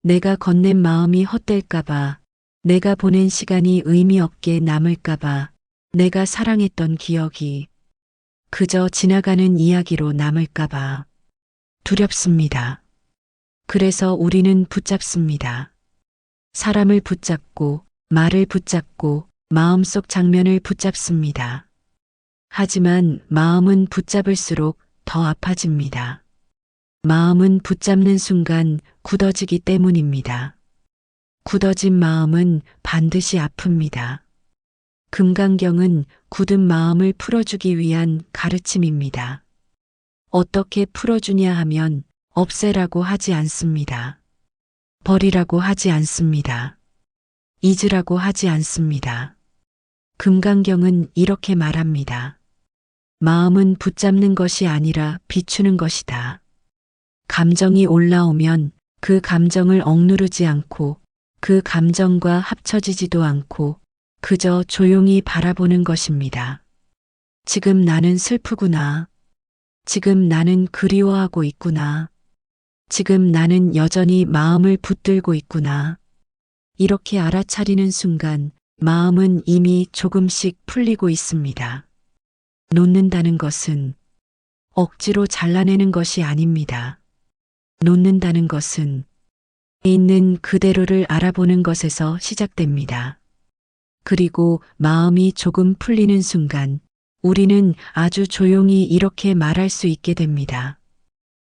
내가 건넨 마음이 헛될까봐, 내가 보낸 시간이 의미 없게 남을까봐, 내가 사랑했던 기억이 그저 지나가는 이야기로 남을까봐 두렵습니다. 그래서 우리는 붙잡습니다. 사람을 붙잡고, 말을 붙잡고, 마음속 장면을 붙잡습니다. 하지만 마음은 붙잡을수록 더 아파집니다. 마음은 붙잡는 순간 굳어지기 때문입니다. 굳어진 마음은 반드시 아픕니다. 금강경은 굳은 마음을 풀어주기 위한 가르침입니다. 어떻게 풀어주냐 하면 없애라고 하지 않습니다. 버리라고 하지 않습니다. 잊으라고 하지 않습니다. 금강경은 이렇게 말합니다. 마음은 붙잡는 것이 아니라 비추는 것이다. 감정이 올라오면 그 감정을 억누르지 않고 그 감정과 합쳐지지도 않고 그저 조용히 바라보는 것입니다. 지금 나는 슬프구나. 지금 나는 그리워하고 있구나. 지금 나는 여전히 마음을 붙들고 있구나. 이렇게 알아차리는 순간 마음은 이미 조금씩 풀리고 있습니다. 놓는다는 것은 억지로 잘라내는 것이 아닙니다. 놓는다는 것은 있는 그대로를 알아보는 것에서 시작됩니다. 그리고 마음이 조금 풀리는 순간 우리는 아주 조용히 이렇게 말할 수 있게 됩니다.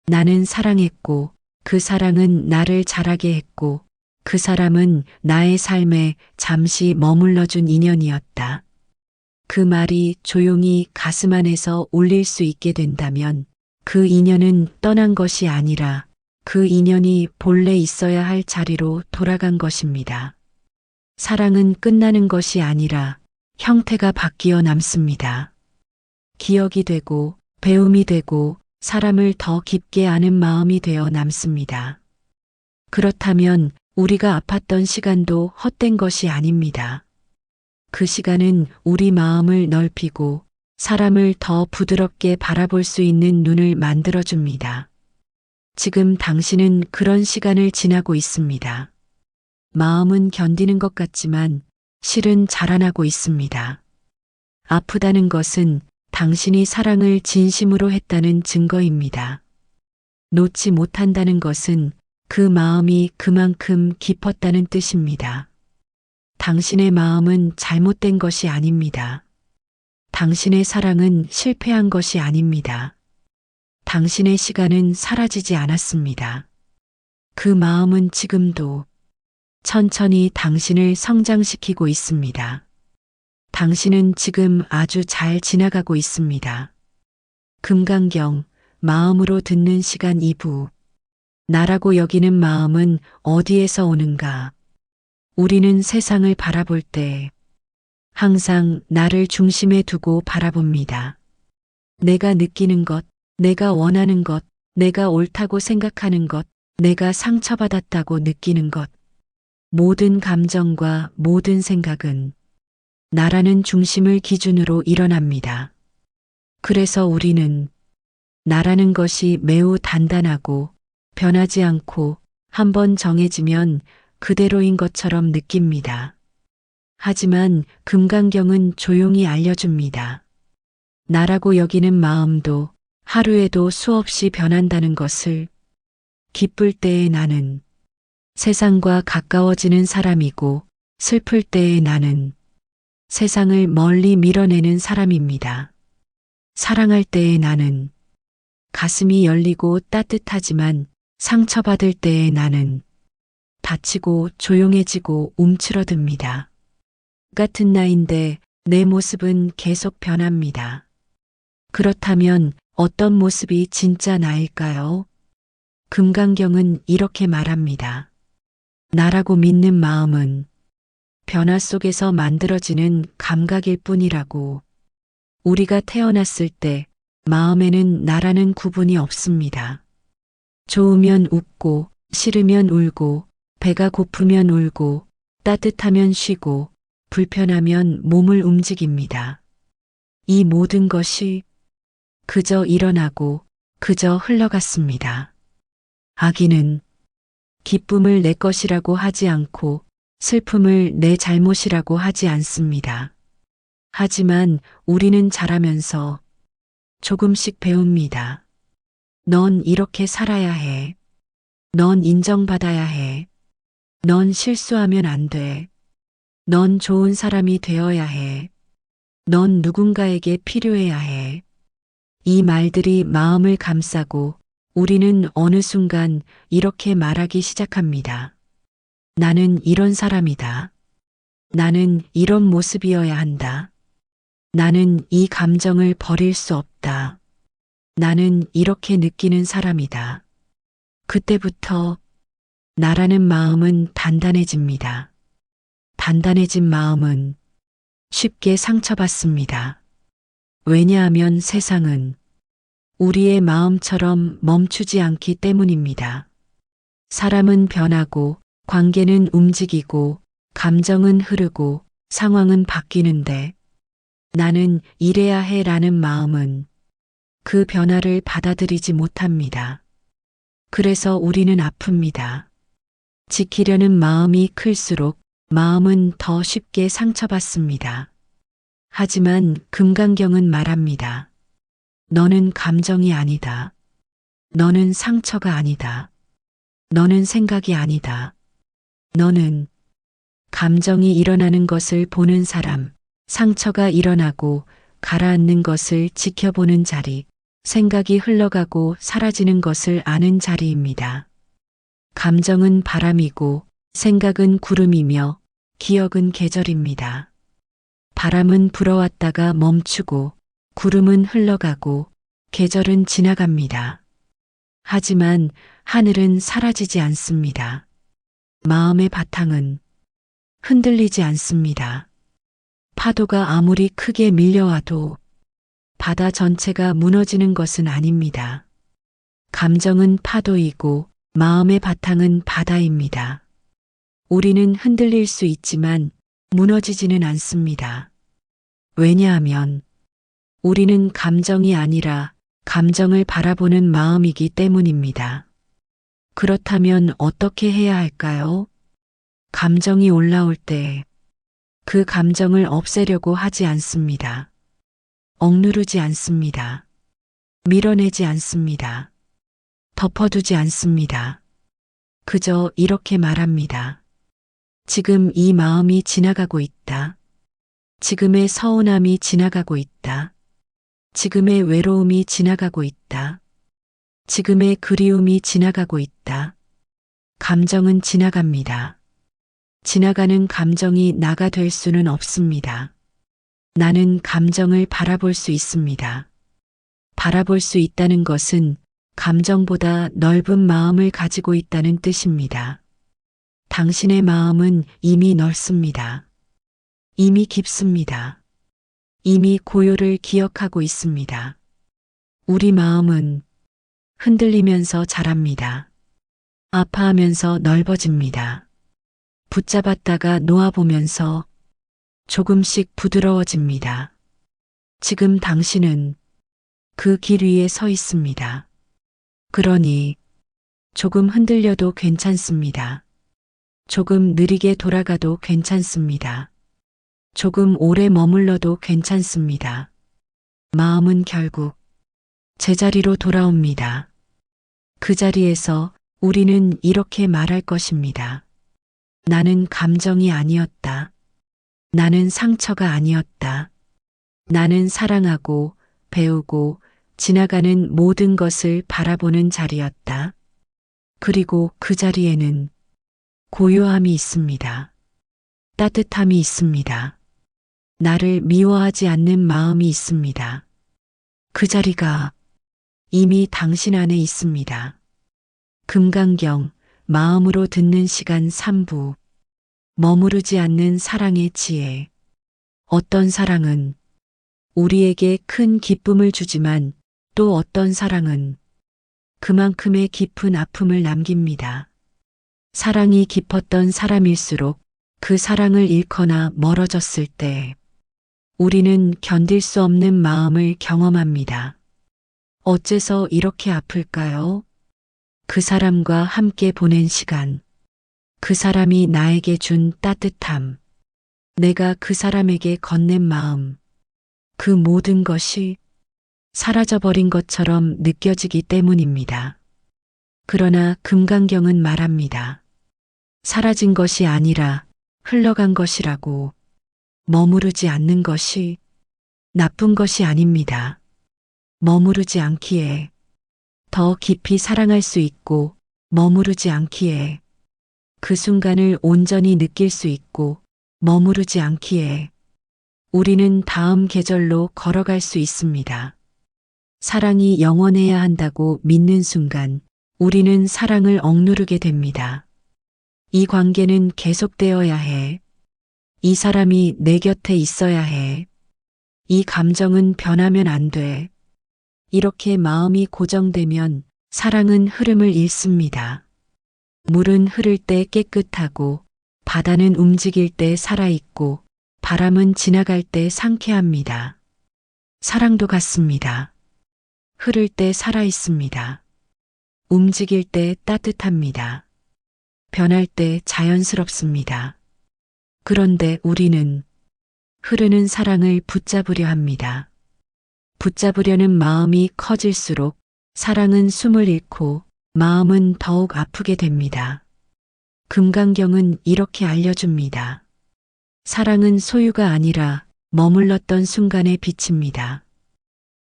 나는 사랑했고 그 사랑은 나를 자라게 했고 그 사람은 나의 삶에 잠시 머물러준 인연이었다. 그 말이 조용히 가슴 안에서 울릴 수 있게 된다면 그 인연은 떠난 것이 아니라 그 인연이 본래 있어야 할 자리로 돌아간 것입니다. 사랑은 끝나는 것이 아니라 형태가 바뀌어 남습니다. 기억이 되고 배움이 되고 사람을 더 깊게 아는 마음이 되어 남습니다. 그렇다면 우리가 아팠던 시간도 헛된 것이 아닙니다. 그 시간은 우리 마음을 넓히고 사람을 더 부드럽게 바라볼 수 있는 눈을 만들어줍니다. 지금 당신은 그런 시간을 지나고 있습니다. 마음은 견디는 것 같지만 실은 자라나고 있습니다. 아프다는 것은 당신이 사랑을 진심으로 했다는 증거입니다. 놓지 못한다는 것은 그 마음이 그만큼 깊었다는 뜻입니다. 당신의 마음은 잘못된 것이 아닙니다. 당신의 사랑은 실패한 것이 아닙니다. 당신의 시간은 사라지지 않았습니다. 그 마음은 지금도 천천히 당신을 성장시키고 있습니다. 당신은 지금 아주 잘 지나가고 있습니다. 금강경, 마음으로 듣는 시간 2부. 나라고 여기는 마음은 어디에서 오는가? 우리는 세상을 바라볼 때 항상 나를 중심에 두고 바라봅니다. 내가 느끼는 것, 내가 원하는 것, 내가 옳다고 생각하는 것, 내가 상처받았다고 느끼는 것. 모든 감정과 모든 생각은 나라는 중심을 기준으로 일어납니다. 그래서 우리는 나라는 것이 매우 단단하고 변하지 않고 한번 정해지면 그대로인 것처럼 느낍니다. 하지만 금강경은 조용히 알려줍니다. 나라고 여기는 마음도 하루에도 수없이 변한다는 것을. 기쁠 때의 나는 세상과 가까워지는 사람이고 슬플 때의 나는 세상을 멀리 밀어내는 사람입니다. 사랑할 때의 나는 가슴이 열리고 따뜻하지만 상처받을 때의 나는 다치고 조용해지고 움츠러듭니다. 같은 나인데 내 모습은 계속 변합니다. 그렇다면 어떤 모습이 진짜 나일까요? 금강경은 이렇게 말합니다. 나라고 믿는 마음은 변화 속에서 만들어지는 감각일 뿐이라고. 우리가 태어났을 때 마음에는 나라는 구분이 없습니다. 좋으면 웃고, 싫으면 울고, 배가 고프면 울고, 따뜻하면 쉬고, 불편하면 몸을 움직입니다. 이 모든 것이 그저 일어나고 그저 흘러갔습니다. 아기는 기쁨을 내 것이라고 하지 않고 슬픔을 내 잘못이라고 하지 않습니다. 하지만 우리는 자라면서 조금씩 배웁니다. 넌 이렇게 살아야 해. 넌 인정받아야 해. 넌 실수하면 안 돼. 넌 좋은 사람이 되어야 해. 넌 누군가에게 필요해야 해. 이 말들이 마음을 감싸고 우리는 어느 순간 이렇게 말하기 시작합니다. 나는 이런 사람이다. 나는 이런 모습이어야 한다. 나는 이 감정을 버릴 수 없다. 나는 이렇게 느끼는 사람이다. 그때부터 나라는 마음은 단단해집니다. 단단해진 마음은 쉽게 상처받습니다. 왜냐하면 세상은 우리의 마음처럼 멈추지 않기 때문입니다. 사람은 변하고 관계는 움직이고 감정은 흐르고 상황은 바뀌는데 나는 이래야 해라는 마음은 그 변화를 받아들이지 못합니다. 그래서 우리는 아픕니다. 지키려는 마음이 클수록 마음은 더 쉽게 상처받습니다. 하지만 금강경은 말합니다. 너는 감정이 아니다. 너는 상처가 아니다. 너는 생각이 아니다. 너는 감정이 일어나는 것을 보는 사람, 상처가 일어나고 가라앉는 것을 지켜보는 자리, 생각이 흘러가고 사라지는 것을 아는 자리입니다. 감정은 바람이고 생각은 구름이며 기억은 계절입니다. 바람은 불어왔다가 멈추고 구름은 흘러가고 계절은 지나갑니다. 하지만 하늘은 사라지지 않습니다. 마음의 바탕은 흔들리지 않습니다. 파도가 아무리 크게 밀려와도 바다 전체가 무너지는 것은 아닙니다. 감정은 파도이고 마음의 바탕은 바다입니다. 우리는 흔들릴 수 있지만 무너지지는 않습니다. 왜냐하면 우리는 감정이 아니라 감정을 바라보는 마음이기 때문입니다. 그렇다면 어떻게 해야 할까요? 감정이 올라올 때 그 감정을 없애려고 하지 않습니다. 억누르지 않습니다. 밀어내지 않습니다. 덮어두지 않습니다. 그저 이렇게 말합니다. 지금 이 마음이 지나가고 있다. 지금의 서운함이 지나가고 있다. 지금의 외로움이 지나가고 있다. 지금의 그리움이 지나가고 있다. 감정은 지나갑니다. 지나가는 감정이 나가 될 수는 없습니다. 나는 감정을 바라볼 수 있습니다. 바라볼 수 있다는 것은 감정보다 넓은 마음을 가지고 있다는 뜻입니다. 당신의 마음은 이미 넓습니다. 이미 깊습니다. 이미 고요를 기억하고 있습니다. 우리 마음은 흔들리면서 자랍니다. 아파하면서 넓어집니다. 붙잡았다가 놓아보면서 조금씩 부드러워집니다. 지금 당신은 그 길 위에 서 있습니다. 그러니 조금 흔들려도 괜찮습니다. 조금 느리게 돌아가도 괜찮습니다. 조금 오래 머물러도 괜찮습니다. 마음은 결국 제자리로 돌아옵니다. 그 자리에서 우리는 이렇게 말할 것입니다. 나는 감정이 아니었다. 나는 상처가 아니었다. 나는 사랑하고 배우고 지나가는 모든 것을 바라보는 자리였다. 그리고 그 자리에는 고요함이 있습니다. 따뜻함이 있습니다. 나를 미워하지 않는 마음이 있습니다. 그 자리가 이미 당신 안에 있습니다. 금강경 마음으로 듣는 시간 3부 머무르지 않는 사랑의 지혜. 어떤 사랑은 우리에게 큰 기쁨을 주지만 또 어떤 사랑은 그만큼의 깊은 아픔을 남깁니다. 사랑이 깊었던 사람일수록 그 사랑을 잃거나 멀어졌을 때 우리는 견딜 수 없는 마음을 경험합니다. 어째서 이렇게 아플까요? 그 사람과 함께 보낸 시간, 그 사람이 나에게 준 따뜻함, 내가 그 사람에게 건넨 마음, 그 모든 것이 사라져버린 것처럼 느껴지기 때문입니다. 그러나 금강경은 말합니다. 사라진 것이 아니라 흘러간 것이라고. 머무르지 않는 것이 나쁜 것이 아닙니다. 머무르지 않기에 더 깊이 사랑할 수 있고, 머무르지 않기에 그 순간을 온전히 느낄 수 있고, 머무르지 않기에 우리는 다음 계절로 걸어갈 수 있습니다. 사랑이 영원해야 한다고 믿는 순간 우리는 사랑을 억누르게 됩니다. 이 관계는 계속되어야 해. 이 사람이 내 곁에 있어야 해. 이 감정은 변하면 안 돼. 이렇게 마음이 고정되면 사랑은 흐름을 잃습니다. 물은 흐를 때 깨끗하고, 바다는 움직일 때 살아있고, 바람은 지나갈 때 상쾌합니다. 사랑도 같습니다. 흐를 때 살아있습니다. 움직일 때 따뜻합니다. 변할 때 자연스럽습니다. 그런데 우리는 흐르는 사랑을 붙잡으려 합니다. 붙잡으려는 마음이 커질수록 사랑은 숨을 잃고 마음은 더욱 아프게 됩니다. 금강경은 이렇게 알려줍니다. 사랑은 소유가 아니라 머물렀던 순간의 빛입니다.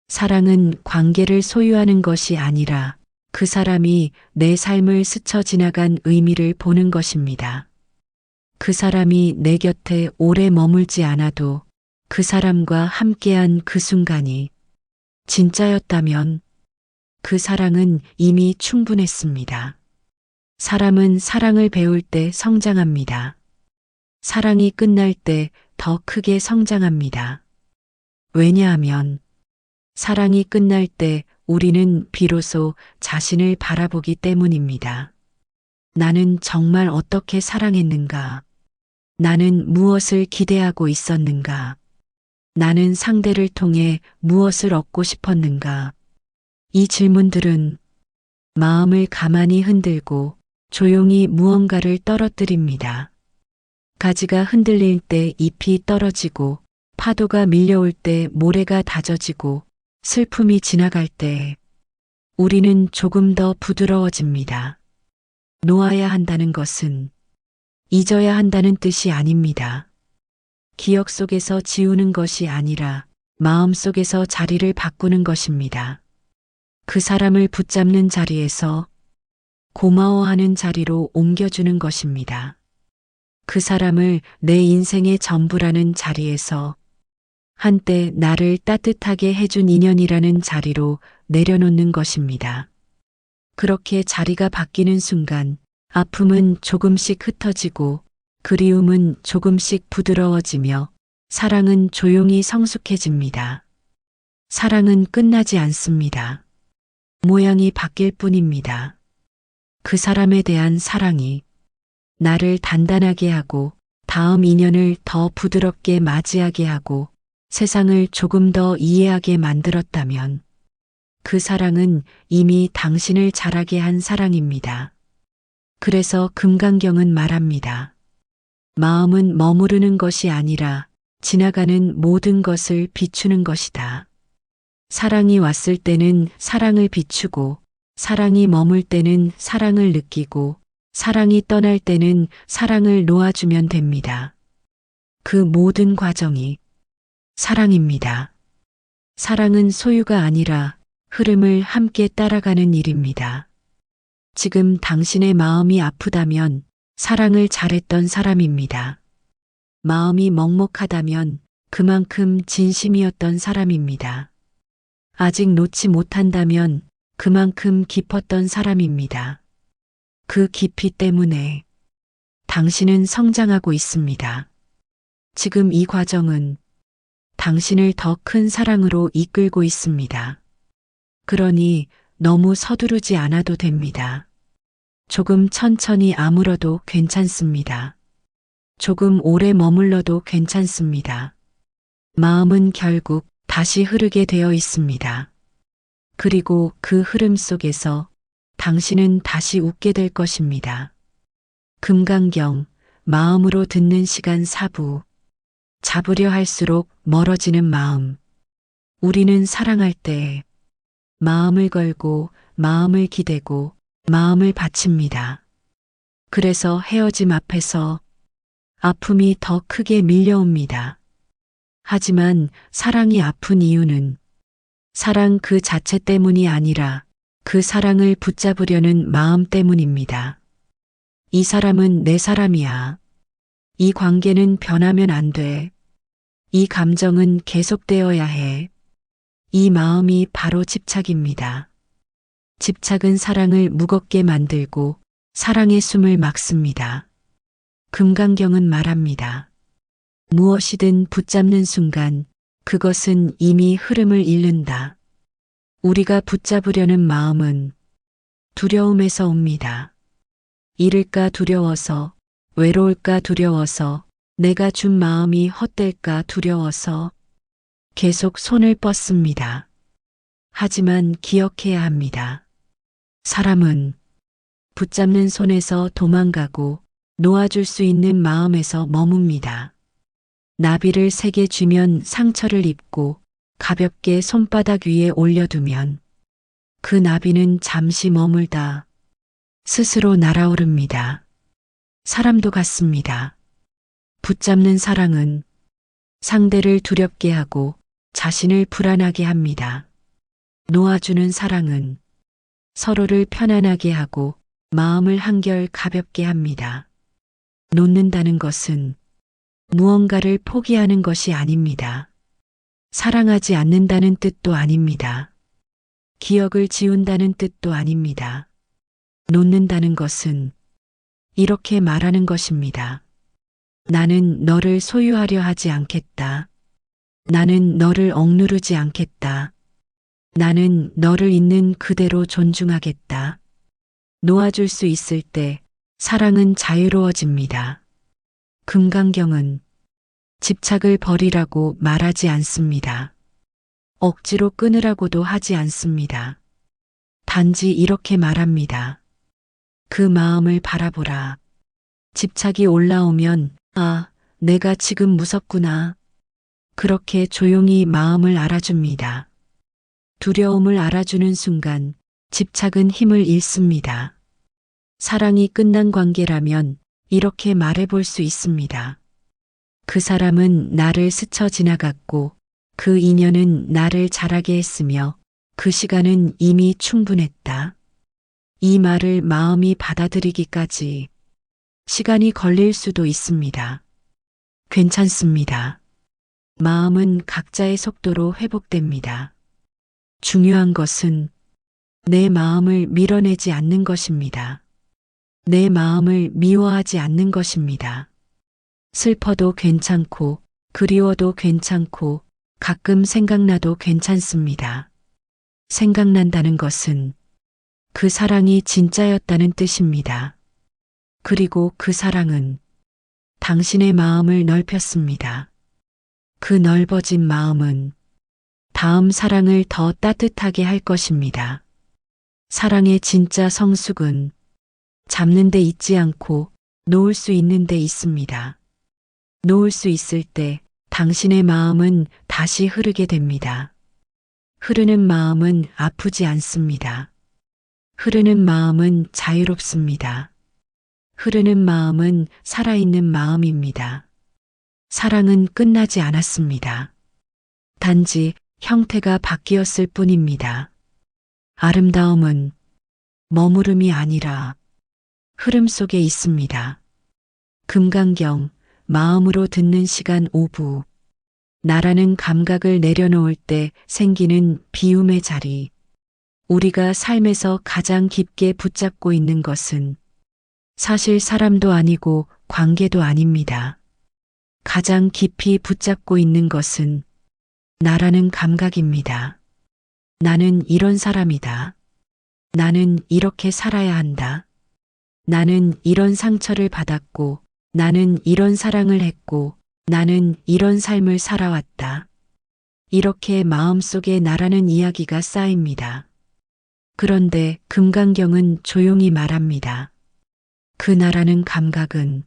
사랑은 관계를 소유하는 것이 아니라 그 사람이 내 삶을 스쳐 지나간 의미를 보는 것입니다. 그 사람이 내 곁에 오래 머물지 않아도 그 사람과 함께한 그 순간이 진짜였다면 그 사랑은 이미 충분했습니다. 사람은 사랑을 배울 때 성장합니다. 사랑이 끝날 때 더 크게 성장합니다. 왜냐하면 사랑이 끝날 때 우리는 비로소 자신을 바라보기 때문입니다. 나는 정말 어떻게 사랑했는가? 나는 무엇을 기대하고 있었는가? 나는 상대를 통해 무엇을 얻고 싶었는가? 이 질문들은 마음을 가만히 흔들고 조용히 무언가를 떨어뜨립니다. 가지가 흔들릴 때 잎이 떨어지고, 파도가 밀려올 때 모래가 다져지고, 슬픔이 지나갈 때 우리는 조금 더 부드러워집니다. 놓아야 한다는 것은 잊어야 한다는 뜻이 아닙니다. 기억 속에서 지우는 것이 아니라 마음 속에서 자리를 바꾸는 것입니다. 그 사람을 붙잡는 자리에서 고마워하는 자리로 옮겨주는 것입니다. 그 사람을 내 인생의 전부라는 자리에서 한때 나를 따뜻하게 해준 인연이라는 자리로 내려놓는 것입니다. 그렇게 자리가 바뀌는 순간 아픔은 조금씩 흩어지고, 그리움은 조금씩 부드러워지며, 사랑은 조용히 성숙해집니다. 사랑은 끝나지 않습니다. 모양이 바뀔 뿐입니다. 그 사람에 대한 사랑이 나를 단단하게 하고, 다음 인연을 더 부드럽게 맞이하게 하고, 세상을 조금 더 이해하게 만들었다면 그 사랑은 이미 당신을 자라게 한 사랑입니다. 그래서 금강경은 말합니다. 마음은 머무르는 것이 아니라 지나가는 모든 것을 비추는 것이다. 사랑이 왔을 때는 사랑을 비추고, 사랑이 머물 때는 사랑을 느끼고, 사랑이 떠날 때는 사랑을 놓아주면 됩니다. 그 모든 과정이 사랑입니다. 사랑은 소유가 아니라 흐름을 함께 따라가는 일입니다. 지금 당신의 마음이 아프다면 사랑을 잘했던 사람입니다. 마음이 먹먹하다면 그만큼 진심이었던 사람입니다. 아직 놓지 못한다면 그만큼 깊었던 사람입니다. 그 깊이 때문에 당신은 성장하고 있습니다. 지금 이 과정은 당신을 더 큰 사랑으로 이끌고 있습니다. 그러니 너무 서두르지 않아도 됩니다. 조금 천천히 아물어도 괜찮습니다. 조금 오래 머물러도 괜찮습니다. 마음은 결국 다시 흐르게 되어 있습니다. 그리고 그 흐름 속에서 당신은 다시 웃게 될 것입니다. 금강경, 마음으로 듣는 시간 4부. 잡으려 할수록 멀어지는 마음. 우리는 사랑할 때 마음을 걸고 마음을 기대고 마음을 바칩니다. 그래서 헤어짐 앞에서 아픔이 더 크게 밀려옵니다. 하지만 사랑이 아픈 이유는 사랑 그 자체 때문이 아니라 그 사랑을 붙잡으려는 마음 때문입니다. 이 사람은 내 사람이야. 이 관계는 변하면 안 돼. 이 감정은 계속되어야 해. 이 마음이 바로 집착입니다. 집착은 사랑을 무겁게 만들고 사랑의 숨을 막습니다. 금강경은 말합니다. 무엇이든 붙잡는 순간 그것은 이미 흐름을 잃는다. 우리가 붙잡으려는 마음은 두려움에서 옵니다. 잃을까 두려워서, 외로울까 두려워서, 내가 준 마음이 헛될까 두려워서 계속 손을 뻗습니다. 하지만 기억해야 합니다. 사람은 붙잡는 손에서 도망가고 놓아줄 수 있는 마음에서 머뭅니다. 나비를 세게 쥐면 상처를 입고 가볍게 손바닥 위에 올려두면 그 나비는 잠시 머물다 스스로 날아오릅니다. 사람도 같습니다. 붙잡는 사랑은 상대를 두렵게 하고 자신을 불안하게 합니다. 놓아주는 사랑은 서로를 편안하게 하고 마음을 한결 가볍게 합니다. 놓는다는 것은 무언가를 포기하는 것이 아닙니다. 사랑하지 않는다는 뜻도 아닙니다. 기억을 지운다는 뜻도 아닙니다. 놓는다는 것은 이렇게 말하는 것입니다. 나는 너를 소유하려 하지 않겠다. 나는 너를 억누르지 않겠다. 나는 너를 있는 그대로 존중하겠다. 놓아줄 수 있을 때 사랑은 자유로워집니다. 금강경은 집착을 버리라고 말하지 않습니다. 억지로 끊으라고도 하지 않습니다. 단지 이렇게 말합니다. 그 마음을 바라보라. 집착이 올라오면 아, 내가 지금 무섭구나. 그렇게 조용히 마음을 알아줍니다. 두려움을 알아주는 순간 집착은 힘을 잃습니다. 사랑이 끝난 관계라면 이렇게 말해볼 수 있습니다. 그 사람은 나를 스쳐 지나갔고 그 인연은 나를 자라게 했으며 그 시간은 이미 충분했다. 이 말을 마음이 받아들이기까지 시간이 걸릴 수도 있습니다. 괜찮습니다. 마음은 각자의 속도로 회복됩니다. 중요한 것은 내 마음을 밀어내지 않는 것입니다. 내 마음을 미워하지 않는 것입니다. 슬퍼도 괜찮고 그리워도 괜찮고 가끔 생각나도 괜찮습니다. 생각난다는 것은 그 사랑이 진짜였다는 뜻입니다. 그리고 그 사랑은 당신의 마음을 넓혔습니다. 그 넓어진 마음은 다음 사랑을 더 따뜻하게 할 것입니다. 사랑의 진짜 성숙은 잡는 데 있지 않고 놓을 수 있는 데 있습니다. 놓을 수 있을 때 당신의 마음은 다시 흐르게 됩니다. 흐르는 마음은 아프지 않습니다. 흐르는 마음은 자유롭습니다. 흐르는 마음은 살아있는 마음입니다. 사랑은 끝나지 않았습니다. 단지 형태가 바뀌었을 뿐입니다. 아름다움은 머무름이 아니라 흐름 속에 있습니다. 금강경, 마음으로 듣는 시간 5부. 나라는 감각을 내려놓을 때 생기는 비움의 자리. 우리가 삶에서 가장 깊게 붙잡고 있는 것은 사실 사람도 아니고 관계도 아닙니다. 가장 깊이 붙잡고 있는 것은 나라는 감각입니다. 나는 이런 사람이다. 나는 이렇게 살아야 한다. 나는 이런 상처를 받았고, 나는 이런 사랑을 했고, 나는 이런 삶을 살아왔다. 이렇게 마음속에 나라는 이야기가 쌓입니다. 그런데 금강경은 조용히 말합니다. 그 나라는 감각은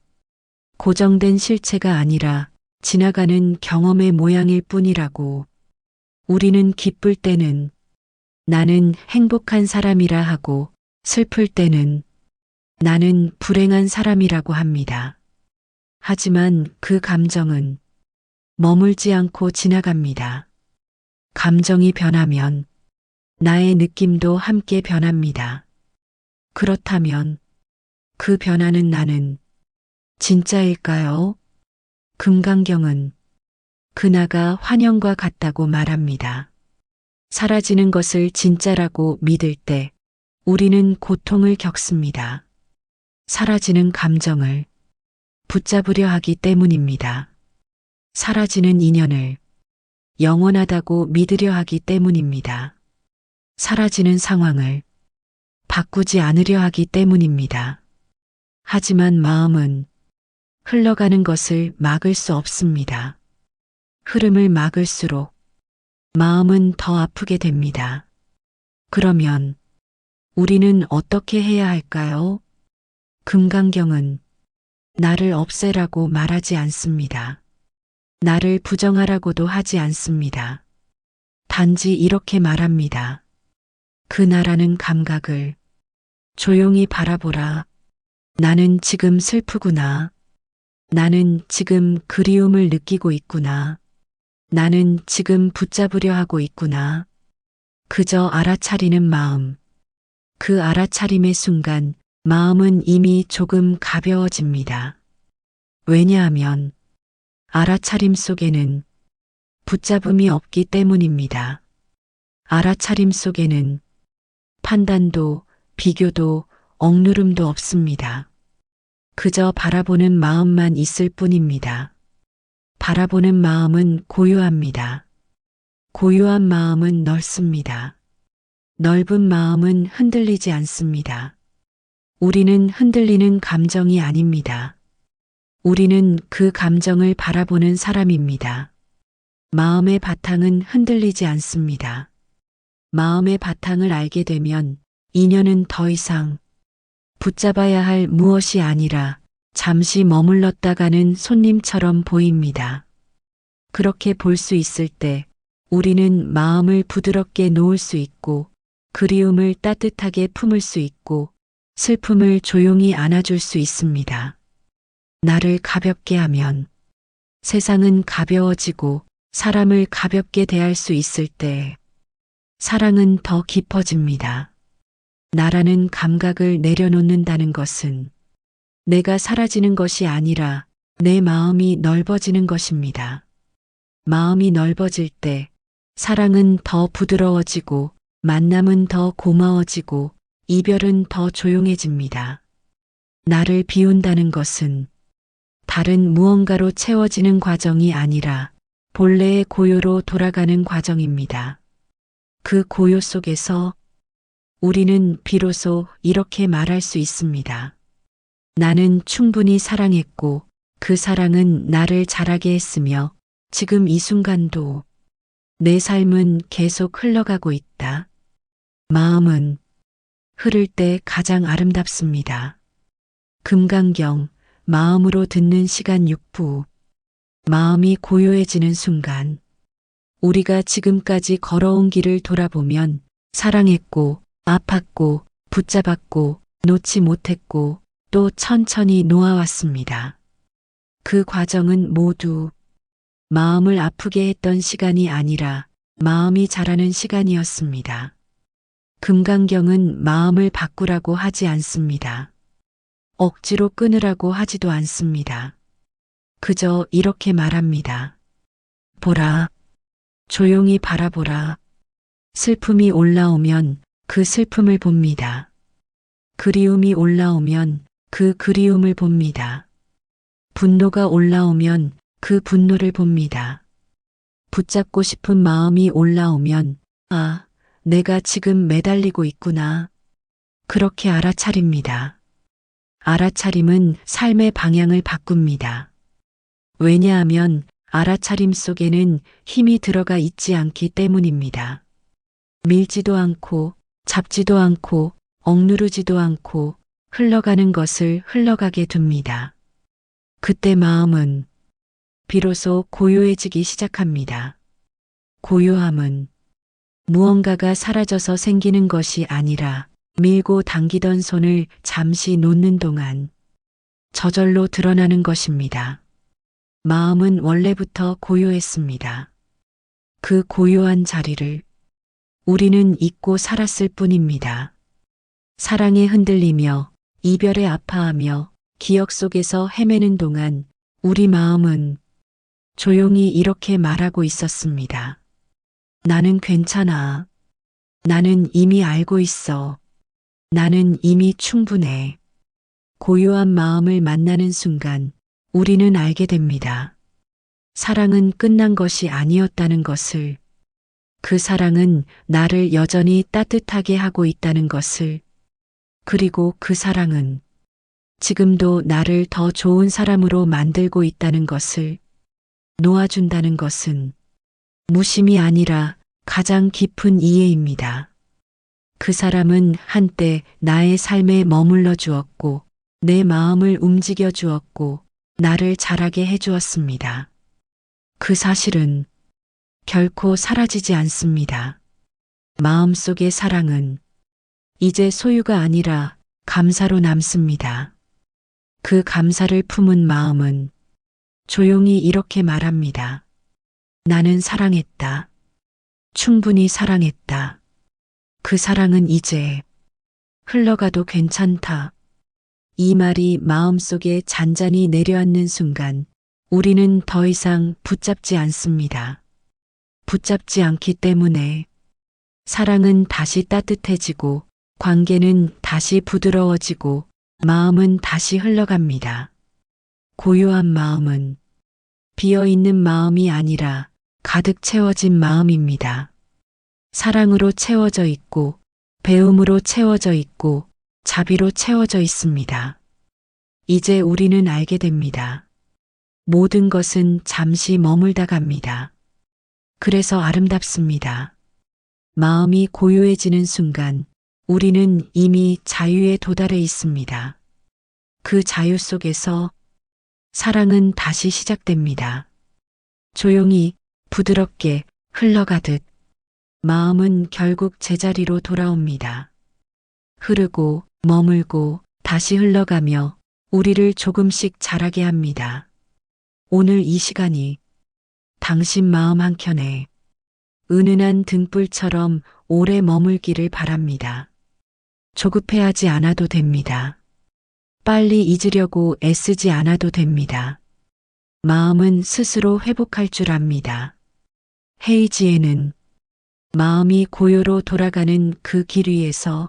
고정된 실체가 아니라 지나가는 경험의 모양일 뿐이라고. 우리는 기쁠 때는 나는 행복한 사람이라 하고 슬플 때는 나는 불행한 사람이라고 합니다. 하지만 그 감정은 머물지 않고 지나갑니다. 감정이 변하면 나의 느낌도 함께 변합니다. 그렇다면 그 변하는 나는 진짜일까요? 금강경은 그나가 환영과 같다고 말합니다. 사라지는 것을 진짜라고 믿을 때 우리는 고통을 겪습니다. 사라지는 감정을 붙잡으려 하기 때문입니다. 사라지는 인연을 영원하다고 믿으려 하기 때문입니다. 사라지는 상황을 바꾸지 않으려 하기 때문입니다. 하지만 마음은 흘러가는 것을 막을 수 없습니다. 흐름을 막을수록 마음은 더 아프게 됩니다. 그러면 우리는 어떻게 해야 할까요? 금강경은 나를 없애라고 말하지 않습니다. 나를 부정하라고도 하지 않습니다. 단지 이렇게 말합니다. 그 나라는 감각을 조용히 바라보라. 나는 지금 슬프구나. 나는 지금 그리움을 느끼고 있구나. 나는 지금 붙잡으려 하고 있구나. 그저 알아차리는 마음. 그 알아차림의 순간 마음은 이미 조금 가벼워집니다. 왜냐하면 알아차림 속에는 붙잡음이 없기 때문입니다. 알아차림 속에는 판단도 비교도 억누름도 없습니다. 그저 바라보는 마음만 있을 뿐입니다. 바라보는 마음은 고요합니다. 고요한 마음은 넓습니다. 넓은 마음은 흔들리지 않습니다. 우리는 흔들리는 감정이 아닙니다. 우리는 그 감정을 바라보는 사람입니다. 마음의 바탕은 흔들리지 않습니다. 마음의 바탕을 알게 되면 인연은 더 이상 붙잡아야 할 무엇이 아니라 잠시 머물렀다가는 손님처럼 보입니다. 그렇게 볼 수 있을 때 우리는 마음을 부드럽게 놓을 수 있고 그리움을 따뜻하게 품을 수 있고 슬픔을 조용히 안아줄 수 있습니다. 나를 가볍게 하면 세상은 가벼워지고 사람을 가볍게 대할 수 있을 때 사랑은 더 깊어집니다. 나라는 감각을 내려놓는다는 것은 내가 사라지는 것이 아니라 내 마음이 넓어지는 것입니다. 마음이 넓어질 때 사랑은 더 부드러워지고 만남은 더 고마워지고 이별은 더 조용해집니다. 나를 비운다는 것은 다른 무언가로 채워지는 과정이 아니라 본래의 고요로 돌아가는 과정입니다. 그 고요 속에서 우리는 비로소 이렇게 말할 수 있습니다. 나는 충분히 사랑했고 그 사랑은 나를 자라게 했으며 지금 이 순간도 내 삶은 계속 흘러가고 있다. 마음은 흐를 때 가장 아름답습니다. 금강경 마음으로 듣는 시간 6부. 마음이 고요해지는 순간 우리가 지금까지 걸어온 길을 돌아보면 사랑했고 아팠고 붙잡았고 놓지 못했고 또 천천히 놓아왔습니다. 그 과정은 모두 마음을 아프게 했던 시간이 아니라 마음이 자라는 시간이었습니다. 금강경은 마음을 바꾸라고 하지 않습니다. 억지로 끊으라고 하지도 않습니다. 그저 이렇게 말합니다. 보라. 조용히 바라보라. 슬픔이 올라오면 그 슬픔을 봅니다. 그리움이 올라오면 그 그리움을 봅니다. 분노가 올라오면 그 분노를 봅니다. 붙잡고 싶은 마음이 올라오면 아, 내가 지금 매달리고 있구나. 그렇게 알아차립니다. 알아차림은 삶의 방향을 바꿉니다. 왜냐하면 알아차림 속에는 힘이 들어가 있지 않기 때문입니다. 밀지도 않고 잡지도 않고 억누르지도 않고 흘러가는 것을 흘러가게 둡니다. 그때 마음은 비로소 고요해지기 시작합니다. 고요함은 무언가가 사라져서 생기는 것이 아니라 밀고 당기던 손을 잠시 놓는 동안 저절로 드러나는 것입니다. 마음은 원래부터 고요했습니다. 그 고요한 자리를 우리는 잊고 살았을 뿐입니다. 사랑에 흔들리며 이별에 아파하며 기억 속에서 헤매는 동안 우리 마음은 조용히 이렇게 말하고 있었습니다. 나는 괜찮아. 나는 이미 알고 있어. 나는 이미 충분해. 고요한 마음을 만나는 순간 우리는 알게 됩니다. 사랑은 끝난 것이 아니었다는 것을, 그 사랑은 나를 여전히 따뜻하게 하고 있다는 것을, 그리고 그 사랑은 지금도 나를 더 좋은 사람으로 만들고 있다는 것을 놓아준다는 것은 무심이 아니라 가장 깊은 이해입니다. 그 사람은 한때 나의 삶에 머물러 주었고 내 마음을 움직여 주었고 나를 자라게 해 주었습니다. 그 사실은 결코 사라지지 않습니다. 마음속의 사랑은 이제 소유가 아니라 감사로 남습니다. 그 감사를 품은 마음은 조용히 이렇게 말합니다. 나는 사랑했다. 충분히 사랑했다. 그 사랑은 이제 흘러가도 괜찮다. 이 말이 마음속에 잔잔히 내려앉는 순간 우리는 더 이상 붙잡지 않습니다. 붙잡지 않기 때문에 사랑은 다시 따뜻해지고 관계는 다시 부드러워지고 마음은 다시 흘러갑니다. 고요한 마음은 비어있는 마음이 아니라 가득 채워진 마음입니다. 사랑으로 채워져 있고 배움으로 채워져 있고 자비로 채워져 있습니다. 이제 우리는 알게 됩니다. 모든 것은 잠시 머물다 갑니다. 그래서 아름답습니다. 마음이 고요해지는 순간 우리는 이미 자유에 도달해 있습니다. 그 자유 속에서 사랑은 다시 시작됩니다. 조용히 부드럽게 흘러가듯 마음은 결국 제자리로 돌아옵니다. 흐르고 머물고 다시 흘러가며 우리를 조금씩 자라게 합니다. 오늘 이 시간이 당신 마음 한켠에 은은한 등불처럼 오래 머물기를 바랍니다. 조급해하지 않아도 됩니다. 빨리 잊으려고 애쓰지 않아도 됩니다. 마음은 스스로 회복할 줄 압니다. 헤이지에는 마음이 고요로 돌아가는 그 길 위에서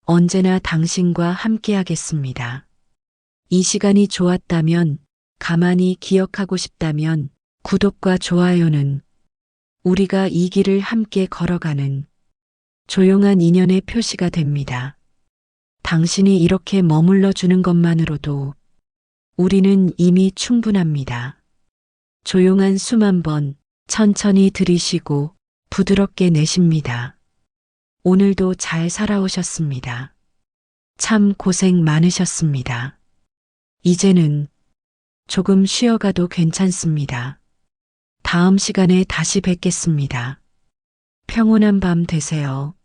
언제나 당신과 함께하겠습니다. 이 시간이 좋았다면, 가만히 기억하고 싶다면 구독과 좋아요는 우리가 이 길을 함께 걸어가는 조용한 인연의 표시가 됩니다. 당신이 이렇게 머물러 주는 것만으로도 우리는 이미 충분합니다. 조용한 숨 한 번 천천히 들이쉬고 부드럽게 내쉽니다. 오늘도 잘 살아오셨습니다. 참 고생 많으셨습니다. 이제는 조금 쉬어가도 괜찮습니다. 다음 시간에 다시 뵙겠습니다. 평온한 밤 되세요.